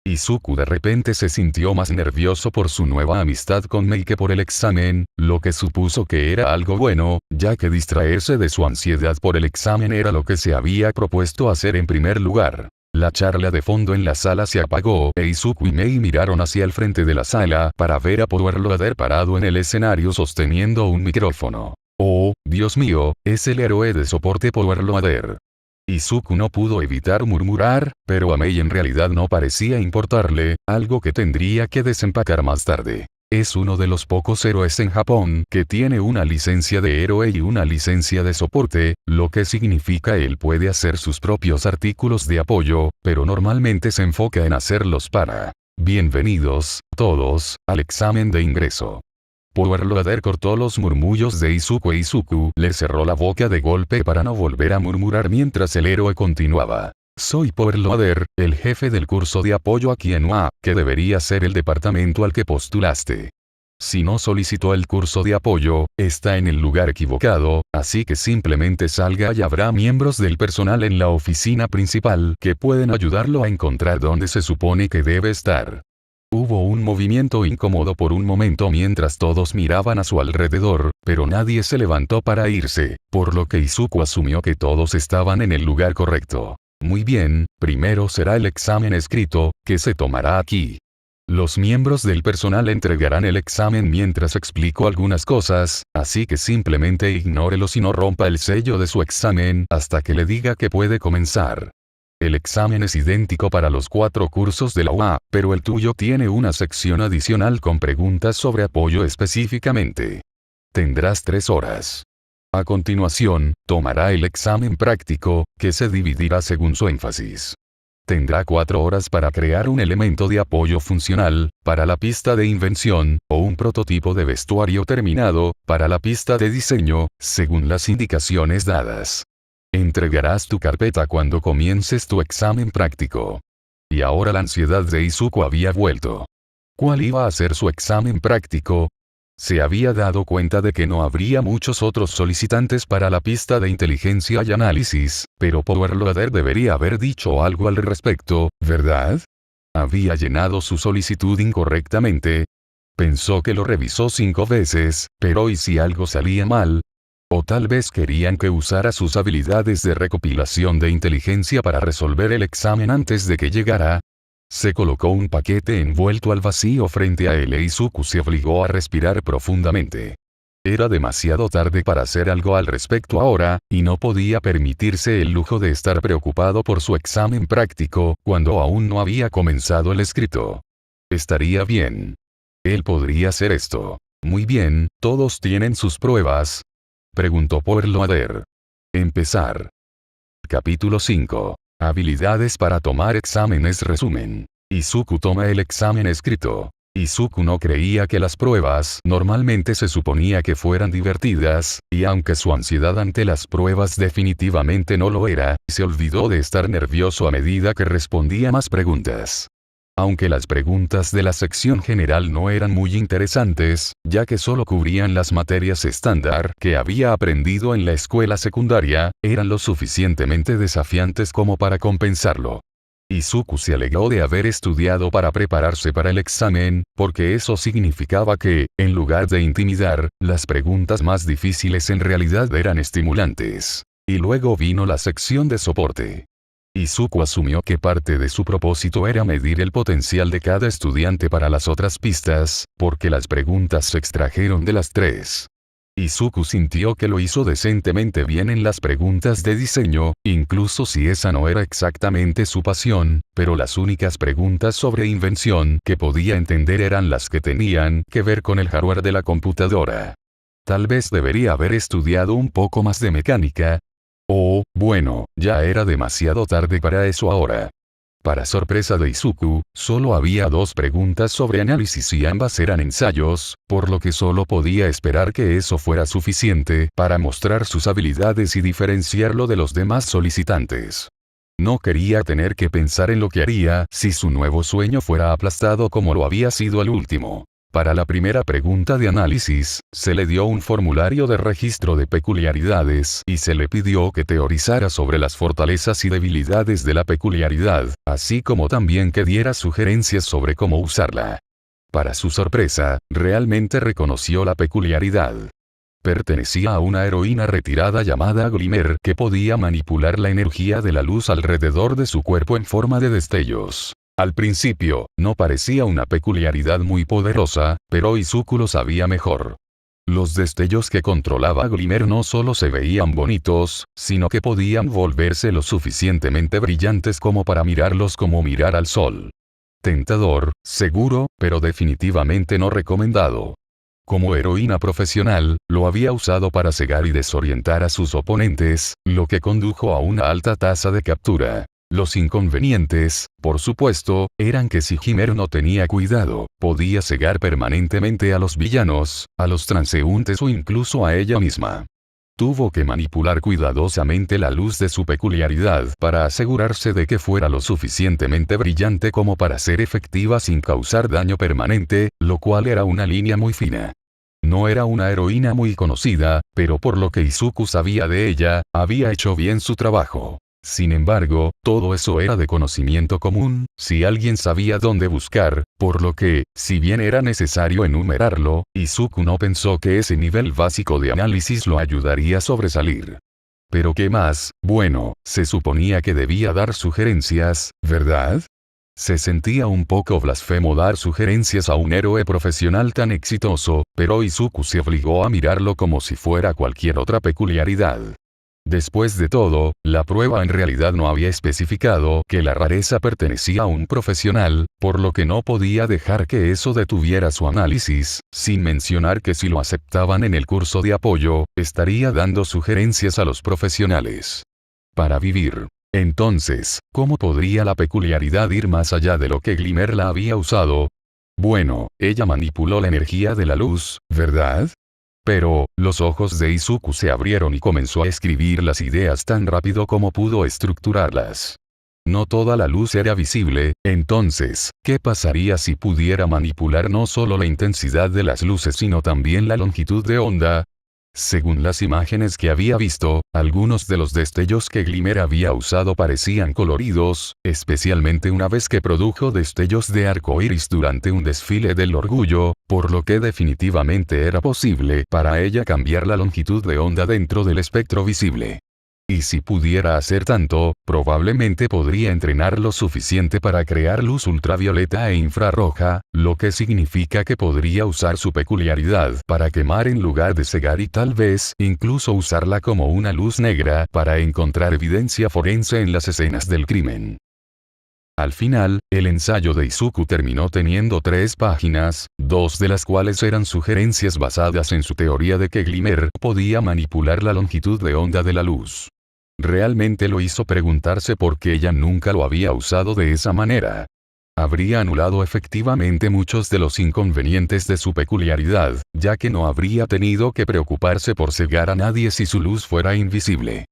Izuku de repente se sintió más nervioso por su nueva amistad con Mei que por el examen, lo que supuso que era algo bueno, ya que distraerse de su ansiedad por el examen era lo que se había propuesto hacer en primer lugar. La charla de fondo en la sala se apagó e Izuku y Mei miraron hacia el frente de la sala para ver a Power Loader parado en el escenario sosteniendo un micrófono. Oh, Dios mío, es el héroe de soporte Power Loader. Izuku no pudo evitar murmurar, pero a Mei en realidad no parecía importarle, algo que tendría que desempacar más tarde. Es uno de los pocos héroes en Japón que tiene una licencia de héroe y una licencia de soporte, lo que significa él puede hacer sus propios artículos de apoyo, pero normalmente se enfoca en hacerlos para. Bienvenidos, todos, al examen de ingreso. Power Loader cortó los murmullos de Izuku e Izuku le cerró la boca de golpe para no volver a murmurar mientras el héroe continuaba. Soy Power Loader, el jefe del curso de apoyo aquí en UA, que debería ser el departamento al que postulaste. Si no solicitó el curso de apoyo, está en el lugar equivocado, así que simplemente salga y habrá miembros del personal en la oficina principal que pueden ayudarlo a encontrar dónde se supone que debe estar. Hubo un movimiento incómodo por un momento mientras todos miraban a su alrededor, pero nadie se levantó para irse, por lo que Izuku asumió que todos estaban en el lugar correcto. Muy bien, primero será el examen escrito, que se tomará aquí. Los miembros del personal entregarán el examen mientras explico algunas cosas, así que simplemente ignórelos y no rompa el sello de su examen hasta que le diga que puede comenzar. El examen es idéntico para los 4 cursos de la UA, pero el tuyo tiene una sección adicional con preguntas sobre apoyo específicamente. Tendrás 3 horas. A continuación, tomará el examen práctico, que se dividirá según su énfasis. Tendrá 4 horas para crear un elemento de apoyo funcional, para la pista de invención, o un prototipo de vestuario terminado, para la pista de diseño, según las indicaciones dadas. Entregarás tu carpeta cuando comiences tu examen práctico. Y ahora la ansiedad de Izuku había vuelto. ¿Cuál iba a ser su examen práctico? Se había dado cuenta de que no habría muchos otros solicitantes para la pista de inteligencia y análisis, pero Power Loader debería haber dicho algo al respecto, ¿verdad? Había llenado su solicitud incorrectamente. Pensó que lo revisó 5 veces, pero ¿y si algo salía mal? O tal vez querían que usara sus habilidades de recopilación de inteligencia para resolver el examen antes de que llegara. Se colocó un paquete envuelto al vacío frente a él e Izuku se obligó a respirar profundamente. Era demasiado tarde para hacer algo al respecto ahora, y no podía permitirse el lujo de estar preocupado por su examen práctico, cuando aún no había comenzado el escrito. Estaría bien. Él podría hacer esto. Muy bien, ¿todos tienen sus pruebas? Preguntó Power Loader. Empezar. Capítulo 5. Habilidades para tomar exámenes. Resumen. Izuku toma el examen escrito. Izuku no creía que las pruebas normalmente se suponía que fueran divertidas, y aunque su ansiedad ante las pruebas definitivamente no lo era, se olvidó de estar nervioso a medida que respondía más preguntas. Aunque las preguntas de la sección general no eran muy interesantes, ya que solo cubrían las materias estándar que había aprendido en la escuela secundaria, eran lo suficientemente desafiantes como para compensarlo. Izuku se alegró de haber estudiado para prepararse para el examen, porque eso significaba que, en lugar de intimidar, las preguntas más difíciles en realidad eran estimulantes. Y luego vino la sección de soporte. Izuku asumió que parte de su propósito era medir el potencial de cada estudiante para las otras pistas, porque las preguntas se extrajeron de las tres. Izuku sintió que lo hizo decentemente bien en las preguntas de diseño, incluso si esa no era exactamente su pasión, pero las únicas preguntas sobre invención que podía entender eran las que tenían que ver con el hardware de la computadora. Tal vez debería haber estudiado un poco más de mecánica. Oh, bueno, ya era demasiado tarde para eso ahora. Para sorpresa de Izuku, solo había dos preguntas sobre análisis y ambas eran ensayos, por lo que solo podía esperar que eso fuera suficiente para mostrar sus habilidades y diferenciarlo de los demás solicitantes. No quería tener que pensar en lo que haría si su nuevo sueño fuera aplastado como lo había sido el último. Para la primera pregunta de análisis, se le dio un formulario de registro de peculiaridades y se le pidió que teorizara sobre las fortalezas y debilidades de la peculiaridad, así como también que diera sugerencias sobre cómo usarla. Para su sorpresa, realmente reconoció la peculiaridad. Pertenecía a una heroína retirada llamada Glimmer que podía manipular la energía de la luz alrededor de su cuerpo en forma de destellos. Al principio, no parecía una peculiaridad muy poderosa, pero Izuku lo sabía mejor. Los destellos que controlaba Glimmer no solo se veían bonitos, sino que podían volverse lo suficientemente brillantes como para mirarlos como mirar al sol. Tentador, seguro, pero definitivamente no recomendado. Como heroína profesional, lo había usado para cegar y desorientar a sus oponentes, lo que condujo a una alta tasa de captura. Los inconvenientes, por supuesto, eran que si Glimmer no tenía cuidado, podía cegar permanentemente a los villanos, a los transeúntes o incluso a ella misma. Tuvo que manipular cuidadosamente la luz de su peculiaridad para asegurarse de que fuera lo suficientemente brillante como para ser efectiva sin causar daño permanente, lo cual era una línea muy fina. No era una heroína muy conocida, pero por lo que Izuku sabía de ella, había hecho bien su trabajo. Sin embargo, todo eso era de conocimiento común, si alguien sabía dónde buscar, por lo que, si bien era necesario enumerarlo, Izuku no pensó que ese nivel básico de análisis lo ayudaría a sobresalir. Pero ¿qué más? Bueno, se suponía que debía dar sugerencias, ¿verdad? Se sentía un poco blasfemo dar sugerencias a un héroe profesional tan exitoso, pero Izuku se obligó a mirarlo como si fuera cualquier otra peculiaridad. Después de todo, la prueba en realidad no había especificado que la rareza pertenecía a un profesional, por lo que no podía dejar que eso detuviera su análisis, sin mencionar que si lo aceptaban en el curso de apoyo, estaría dando sugerencias a los profesionales. Para vivir. Entonces, ¿cómo podría la peculiaridad ir más allá de lo que Glimmer la había usado? Bueno, ella manipuló la energía de la luz, ¿verdad? Pero, los ojos de Izuku se abrieron y comenzó a escribir las ideas tan rápido como pudo estructurarlas. No toda la luz era visible, entonces, ¿qué pasaría si pudiera manipular no solo la intensidad de las luces sino también la longitud de onda? Según las imágenes que había visto, algunos de los destellos que Glimmer había usado parecían coloridos, especialmente una vez que produjo destellos de arco iris durante un desfile del orgullo, por lo que definitivamente era posible para ella cambiar la longitud de onda dentro del espectro visible. Y si pudiera hacer tanto, probablemente podría entrenar lo suficiente para crear luz ultravioleta e infrarroja, lo que significa que podría usar su peculiaridad para quemar en lugar de cegar y tal vez incluso usarla como una luz negra para encontrar evidencia forense en las escenas del crimen. Al final, el ensayo de Izuku terminó teniendo 3 páginas, 2 de las cuales eran sugerencias basadas en su teoría de que Glimmer podía manipular la longitud de onda de la luz. Realmente lo hizo preguntarse por qué ella nunca lo había usado de esa manera. Habría anulado efectivamente muchos de los inconvenientes de su peculiaridad, ya que no habría tenido que preocuparse por cegar a nadie si su luz fuera invisible.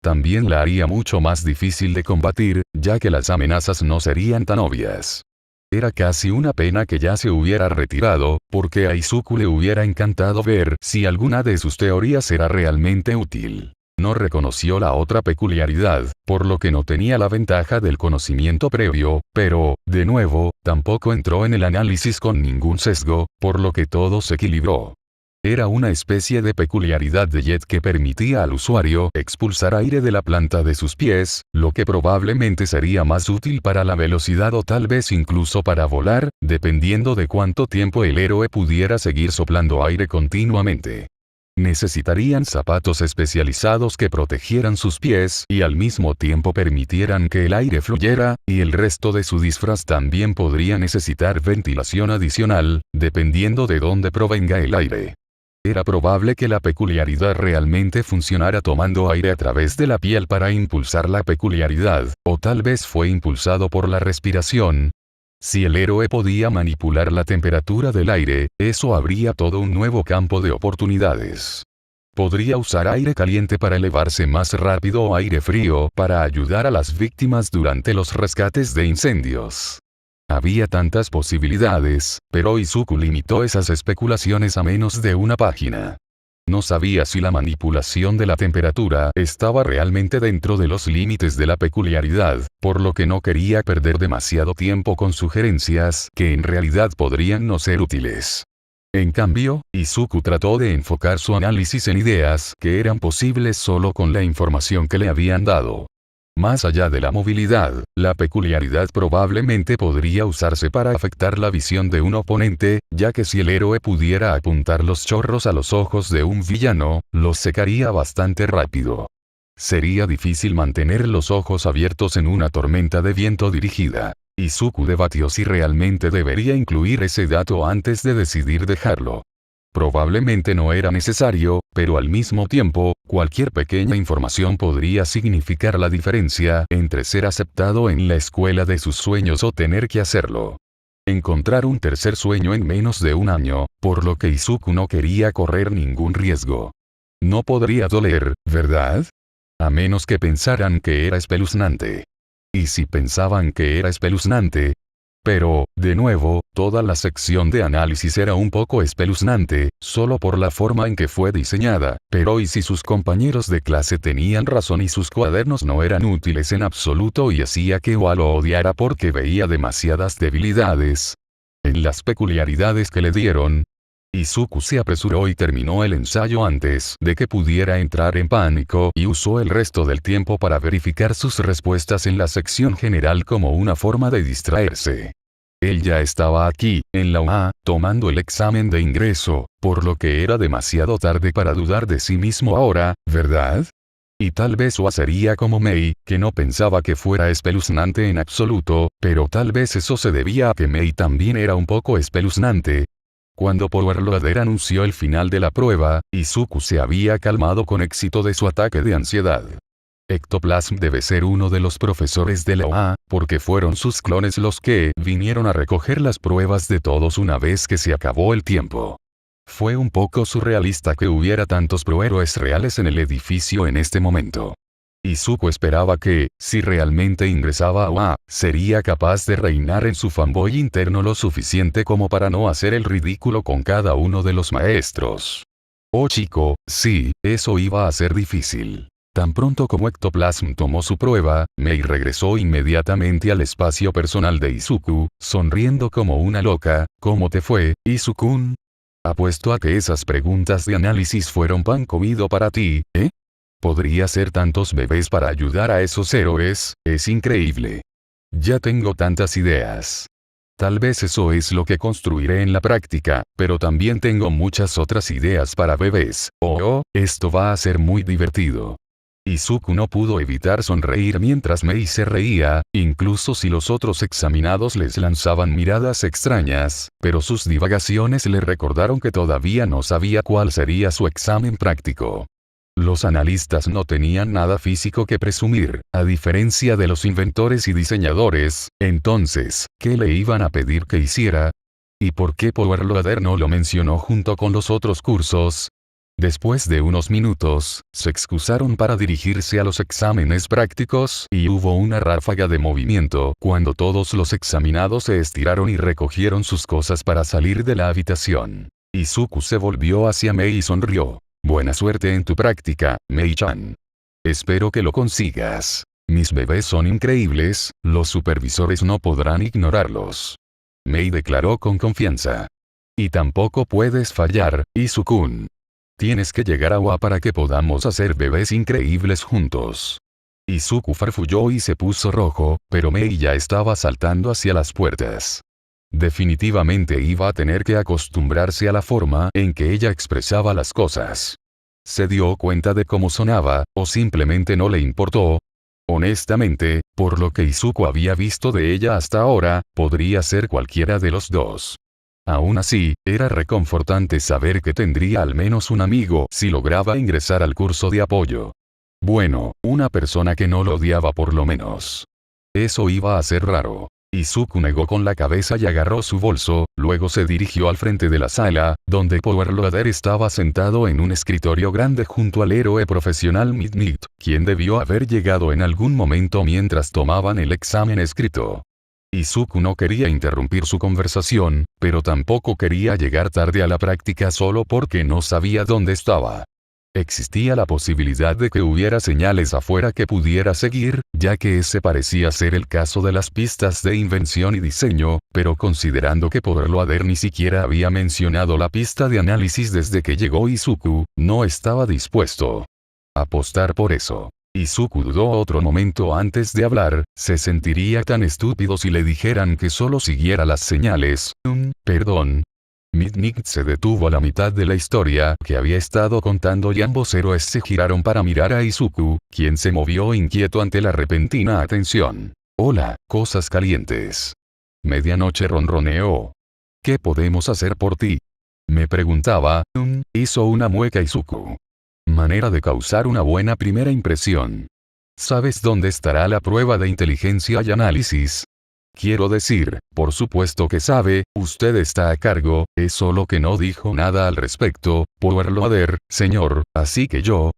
También la haría mucho más difícil de combatir, ya que las amenazas no serían tan obvias. Era casi una pena que ya se hubiera retirado, porque a Izuku le hubiera encantado ver si alguna de sus teorías era realmente útil. No reconoció la otra peculiaridad, por lo que no tenía la ventaja del conocimiento previo, pero, de nuevo, tampoco entró en el análisis con ningún sesgo, por lo que todo se equilibró. Era una especie de peculiaridad de Jet que permitía al usuario expulsar aire de la planta de sus pies, lo que probablemente sería más útil para la velocidad o tal vez incluso para volar, dependiendo de cuánto tiempo el héroe pudiera seguir soplando aire continuamente. Necesitarían zapatos especializados que protegieran sus pies y al mismo tiempo permitieran que el aire fluyera, y el resto de su disfraz también podría necesitar ventilación adicional, dependiendo de dónde provenga el aire. Era probable que la peculiaridad realmente funcionara tomando aire a través de la piel para impulsar la peculiaridad, o tal vez fue impulsado por la respiración. Si el héroe podía manipular la temperatura del aire, eso abría todo un nuevo campo de oportunidades. Podría usar aire caliente para elevarse más rápido o aire frío para ayudar a las víctimas durante los rescates de incendios. Había tantas posibilidades, pero Izuku limitó esas especulaciones a menos de una página. No sabía si la manipulación de la temperatura estaba realmente dentro de los límites de la peculiaridad, por lo que no quería perder demasiado tiempo con sugerencias que en realidad podrían no ser útiles. En cambio, Izuku trató de enfocar su análisis en ideas que eran posibles solo con la información que le habían dado. Más allá de la movilidad, la peculiaridad probablemente podría usarse para afectar la visión de un oponente, ya que si el héroe pudiera apuntar los chorros a los ojos de un villano, los secaría bastante rápido. Sería difícil mantener los ojos abiertos en una tormenta de viento dirigida. Izuku debatió si realmente debería incluir ese dato antes de decidir dejarlo. Probablemente no era necesario, pero al mismo tiempo, cualquier pequeña información podría significar la diferencia entre ser aceptado en la escuela de sus sueños o tener que hacerlo. Encontrar un tercer sueño en menos de un año, por lo que Izuku no quería correr ningún riesgo. No podría doler, ¿verdad? A menos que pensaran que era espeluznante. Y si pensaban que era espeluznante. Pero, de nuevo, toda la sección de análisis era un poco espeluznante, solo por la forma en que fue diseñada, pero ¿y si sus compañeros de clase tenían razón y sus cuadernos no eran útiles en absoluto y hacía que Oa lo odiara porque veía demasiadas debilidades en las peculiaridades que le dieron? Izuku se apresuró y terminó el ensayo antes de que pudiera entrar en pánico y usó el resto del tiempo para verificar sus respuestas en la sección general como una forma de distraerse. Él ya estaba aquí, en la UA, tomando el examen de ingreso, por lo que era demasiado tarde para dudar de sí mismo ahora, ¿verdad? Y tal vez Oa sería como Mei, que no pensaba que fuera espeluznante en absoluto, pero tal vez eso se debía a que Mei también era un poco espeluznante. Cuando Powerloader anunció el final de la prueba, Izuku se había calmado con éxito de su ataque de ansiedad. Ectoplasm debe ser uno de los profesores de la OA, porque fueron sus clones los que vinieron a recoger las pruebas de todos una vez que se acabó el tiempo. Fue un poco surrealista que hubiera tantos prohéroes reales en el edificio en este momento. Izuku esperaba que, si realmente ingresaba a OA, sería capaz de reinar en su fanboy interno lo suficiente como para no hacer el ridículo con cada uno de los maestros. Oh chico, sí, eso iba a ser difícil. Tan pronto como Ectoplasm tomó su prueba, Mei regresó inmediatamente al espacio personal de Izuku, sonriendo como una loca. ¿Cómo te fue, Izuku-kun? Apuesto a que esas preguntas de análisis fueron pan comido para ti, ¿eh? Podría ser tantos bebés para ayudar a esos héroes, es increíble. Ya tengo tantas ideas. Tal vez eso es lo que construiré en la práctica, pero también tengo muchas otras ideas para bebés. Oh, esto va a ser muy divertido. Izuku no pudo evitar sonreír mientras Mei se reía, incluso si los otros examinados les lanzaban miradas extrañas, pero sus divagaciones le recordaron que todavía no sabía cuál sería su examen práctico. Los analistas no tenían nada físico que presumir, a diferencia de los inventores y diseñadores. Entonces, ¿qué le iban a pedir que hiciera? ¿Y por qué Powerloader no lo mencionó junto con los otros cursos? Después de unos minutos, se excusaron para dirigirse a los exámenes prácticos y hubo una ráfaga de movimiento cuando todos los examinados se estiraron y recogieron sus cosas para salir de la habitación. Izuku se volvió hacia Mei y sonrió. Buena suerte en tu práctica, Mei-chan. Espero que lo consigas. Mis bebés son increíbles, los supervisores no podrán ignorarlos. Mei declaró con confianza. Y tampoco puedes fallar, Izuku-kun. Tienes que llegar a Wa para que podamos hacer bebés increíbles juntos. Izuku farfulló y se puso rojo, pero Mei ya estaba saltando hacia las puertas. Definitivamente iba a tener que acostumbrarse a la forma en que ella expresaba las cosas. ¿Se dio cuenta de cómo sonaba, o simplemente no le importó? Honestamente, por lo que Izuku había visto de ella hasta ahora, podría ser cualquiera de los dos. Aún así, era reconfortante saber que tendría al menos un amigo si lograba ingresar al curso de apoyo. Bueno, una persona que no lo odiaba por lo menos. Eso iba a ser raro. Izuku negó con la cabeza y agarró su bolso, luego se dirigió al frente de la sala, donde Power Loader estaba sentado en un escritorio grande junto al héroe profesional Midnight, quien debió haber llegado en algún momento mientras tomaban el examen escrito. Izuku no quería interrumpir su conversación, pero tampoco quería llegar tarde a la práctica solo porque no sabía dónde estaba. Existía la posibilidad de que hubiera señales afuera que pudiera seguir, ya que ese parecía ser el caso de las pistas de invención y diseño, pero considerando que Power Loader ni siquiera había mencionado la pista de análisis desde que llegó Izuku, no estaba dispuesto a apostar por eso. Izuku dudó otro momento antes de hablar, se sentiría tan estúpido si le dijeran que solo siguiera las señales. Perdón. Midnight se detuvo a la mitad de la historia que había estado contando y ambos héroes se giraron para mirar a Izuku, quien se movió inquieto ante la repentina atención. Hola, cosas calientes. Medianoche ronroneó. ¿Qué podemos hacer por ti? Me preguntaba. Hizo una mueca Izuku. Manera de causar una buena primera impresión. ¿Sabes dónde estará la prueba de inteligencia y análisis? Quiero decir, por supuesto que sabe, usted está a cargo, es solo que no dijo nada al respecto, Power Loader, señor, así que yo,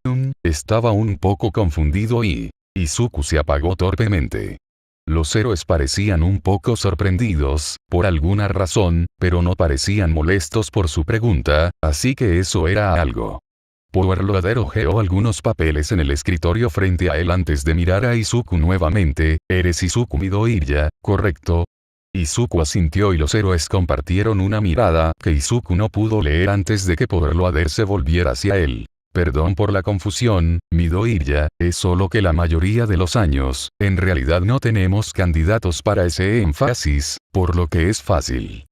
estaba un poco confundido y Izuku se apagó torpemente. Los héroes parecían un poco sorprendidos, por alguna razón, pero no parecían molestos por su pregunta, así que eso era algo. Power Loader hojeó algunos papeles en el escritorio frente a él antes de mirar a Izuku nuevamente. ¿Eres Izuku Midoriya, correcto? Izuku asintió y los héroes compartieron una mirada que Izuku no pudo leer antes de que Power Loader se volviera hacia él. Perdón por la confusión, Midoriya, es solo que la mayoría de los años, en realidad no tenemos candidatos para ese énfasis, por lo que es fácil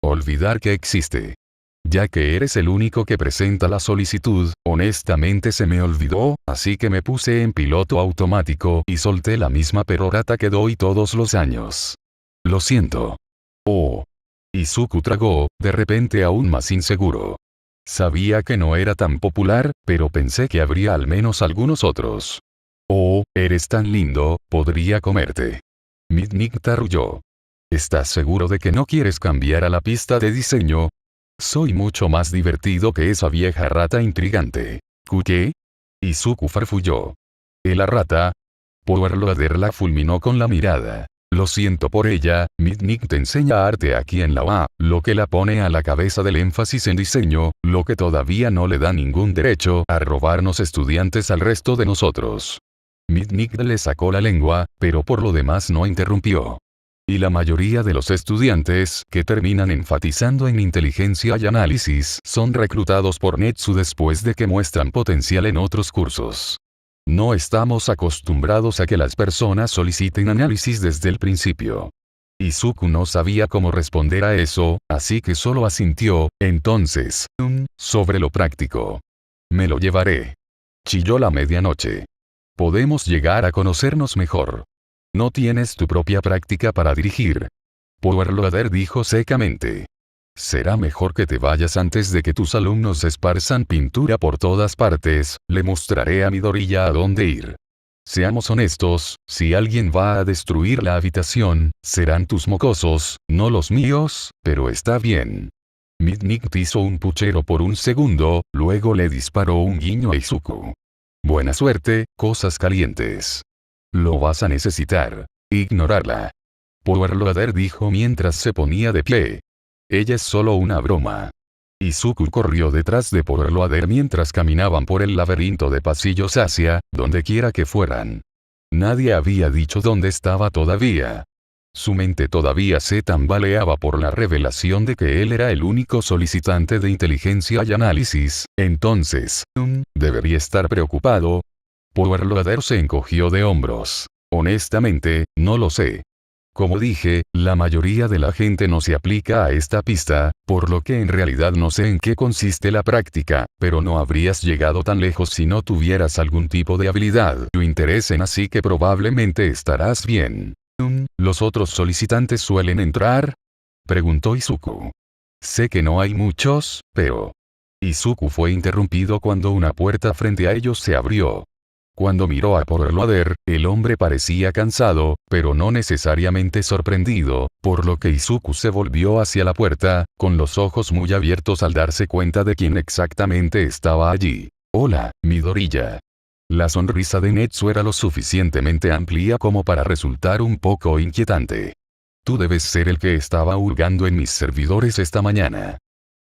olvidar que existe. Ya que eres el único que presenta la solicitud, honestamente se me olvidó, así que me puse en piloto automático y solté la misma perorata que doy todos los años. Lo siento. Oh. Izuku tragó, de repente aún más inseguro. Sabía que no era tan popular, pero pensé que habría al menos algunos otros. Oh, eres tan lindo, podría comerte. Midnight arrulló. ¿Estás seguro de que no quieres cambiar a la pista de diseño? Soy mucho más divertido que esa vieja rata intrigante. ¿Qué? Izuku farfulló. ¿La rata? Power Loader la fulminó con la mirada. Lo siento por ella, Midnight te enseña arte aquí en la UA, lo que la pone a la cabeza del énfasis en diseño, lo que todavía no le da ningún derecho a robarnos estudiantes al resto de nosotros. Midnight le sacó la lengua, pero por lo demás no interrumpió. Y la mayoría de los estudiantes que terminan enfatizando en inteligencia y análisis son reclutados por Netsu después de que muestran potencial en otros cursos. No estamos acostumbrados a que las personas soliciten análisis desde el principio. Izuku no sabía cómo responder a eso, así que solo asintió. Entonces, sobre lo práctico. Me lo llevaré. Chilló la medianoche. Podemos llegar a conocernos mejor. No tienes tu propia práctica para dirigir. Power Loader dijo secamente. Será mejor que te vayas antes de que tus alumnos esparzan pintura por todas partes, le mostraré a Midoriya a dónde ir. Seamos honestos, si alguien va a destruir la habitación, serán tus mocosos, no los míos, pero está bien. Midnight hizo un puchero por un segundo, luego le disparó un guiño a Izuku. Buena suerte, cosas calientes. Lo vas a necesitar. Ignorarla. Power Loader dijo mientras se ponía de pie. Ella es solo una broma. Izuku corrió detrás de Power Loader mientras caminaban por el laberinto de pasillos hacia donde quiera que fueran. Nadie había dicho dónde estaba todavía. Su mente todavía se tambaleaba por la revelación de que él era el único solicitante de inteligencia y análisis. Entonces, ¿debería estar preocupado? Power Loader se encogió de hombros. Honestamente, no lo sé. Como dije, la mayoría de la gente no se aplica a esta pista, por lo que en realidad no sé en qué consiste la práctica, pero no habrías llegado tan lejos si no tuvieras algún tipo de habilidad o interés en, así que probablemente estarás bien. ¿Los otros solicitantes suelen entrar? Preguntó Izuku. Sé que no hay muchos, pero... Izuku fue interrumpido cuando una puerta frente a ellos se abrió. Cuando miró a Power Loader, el hombre parecía cansado, pero no necesariamente sorprendido, por lo que Izuku se volvió hacia la puerta, con los ojos muy abiertos al darse cuenta de quién exactamente estaba allí. Hola, Midoriya. La sonrisa de Netsu era lo suficientemente amplia como para resultar un poco inquietante. Tú debes ser el que estaba hurgando en mis servidores esta mañana.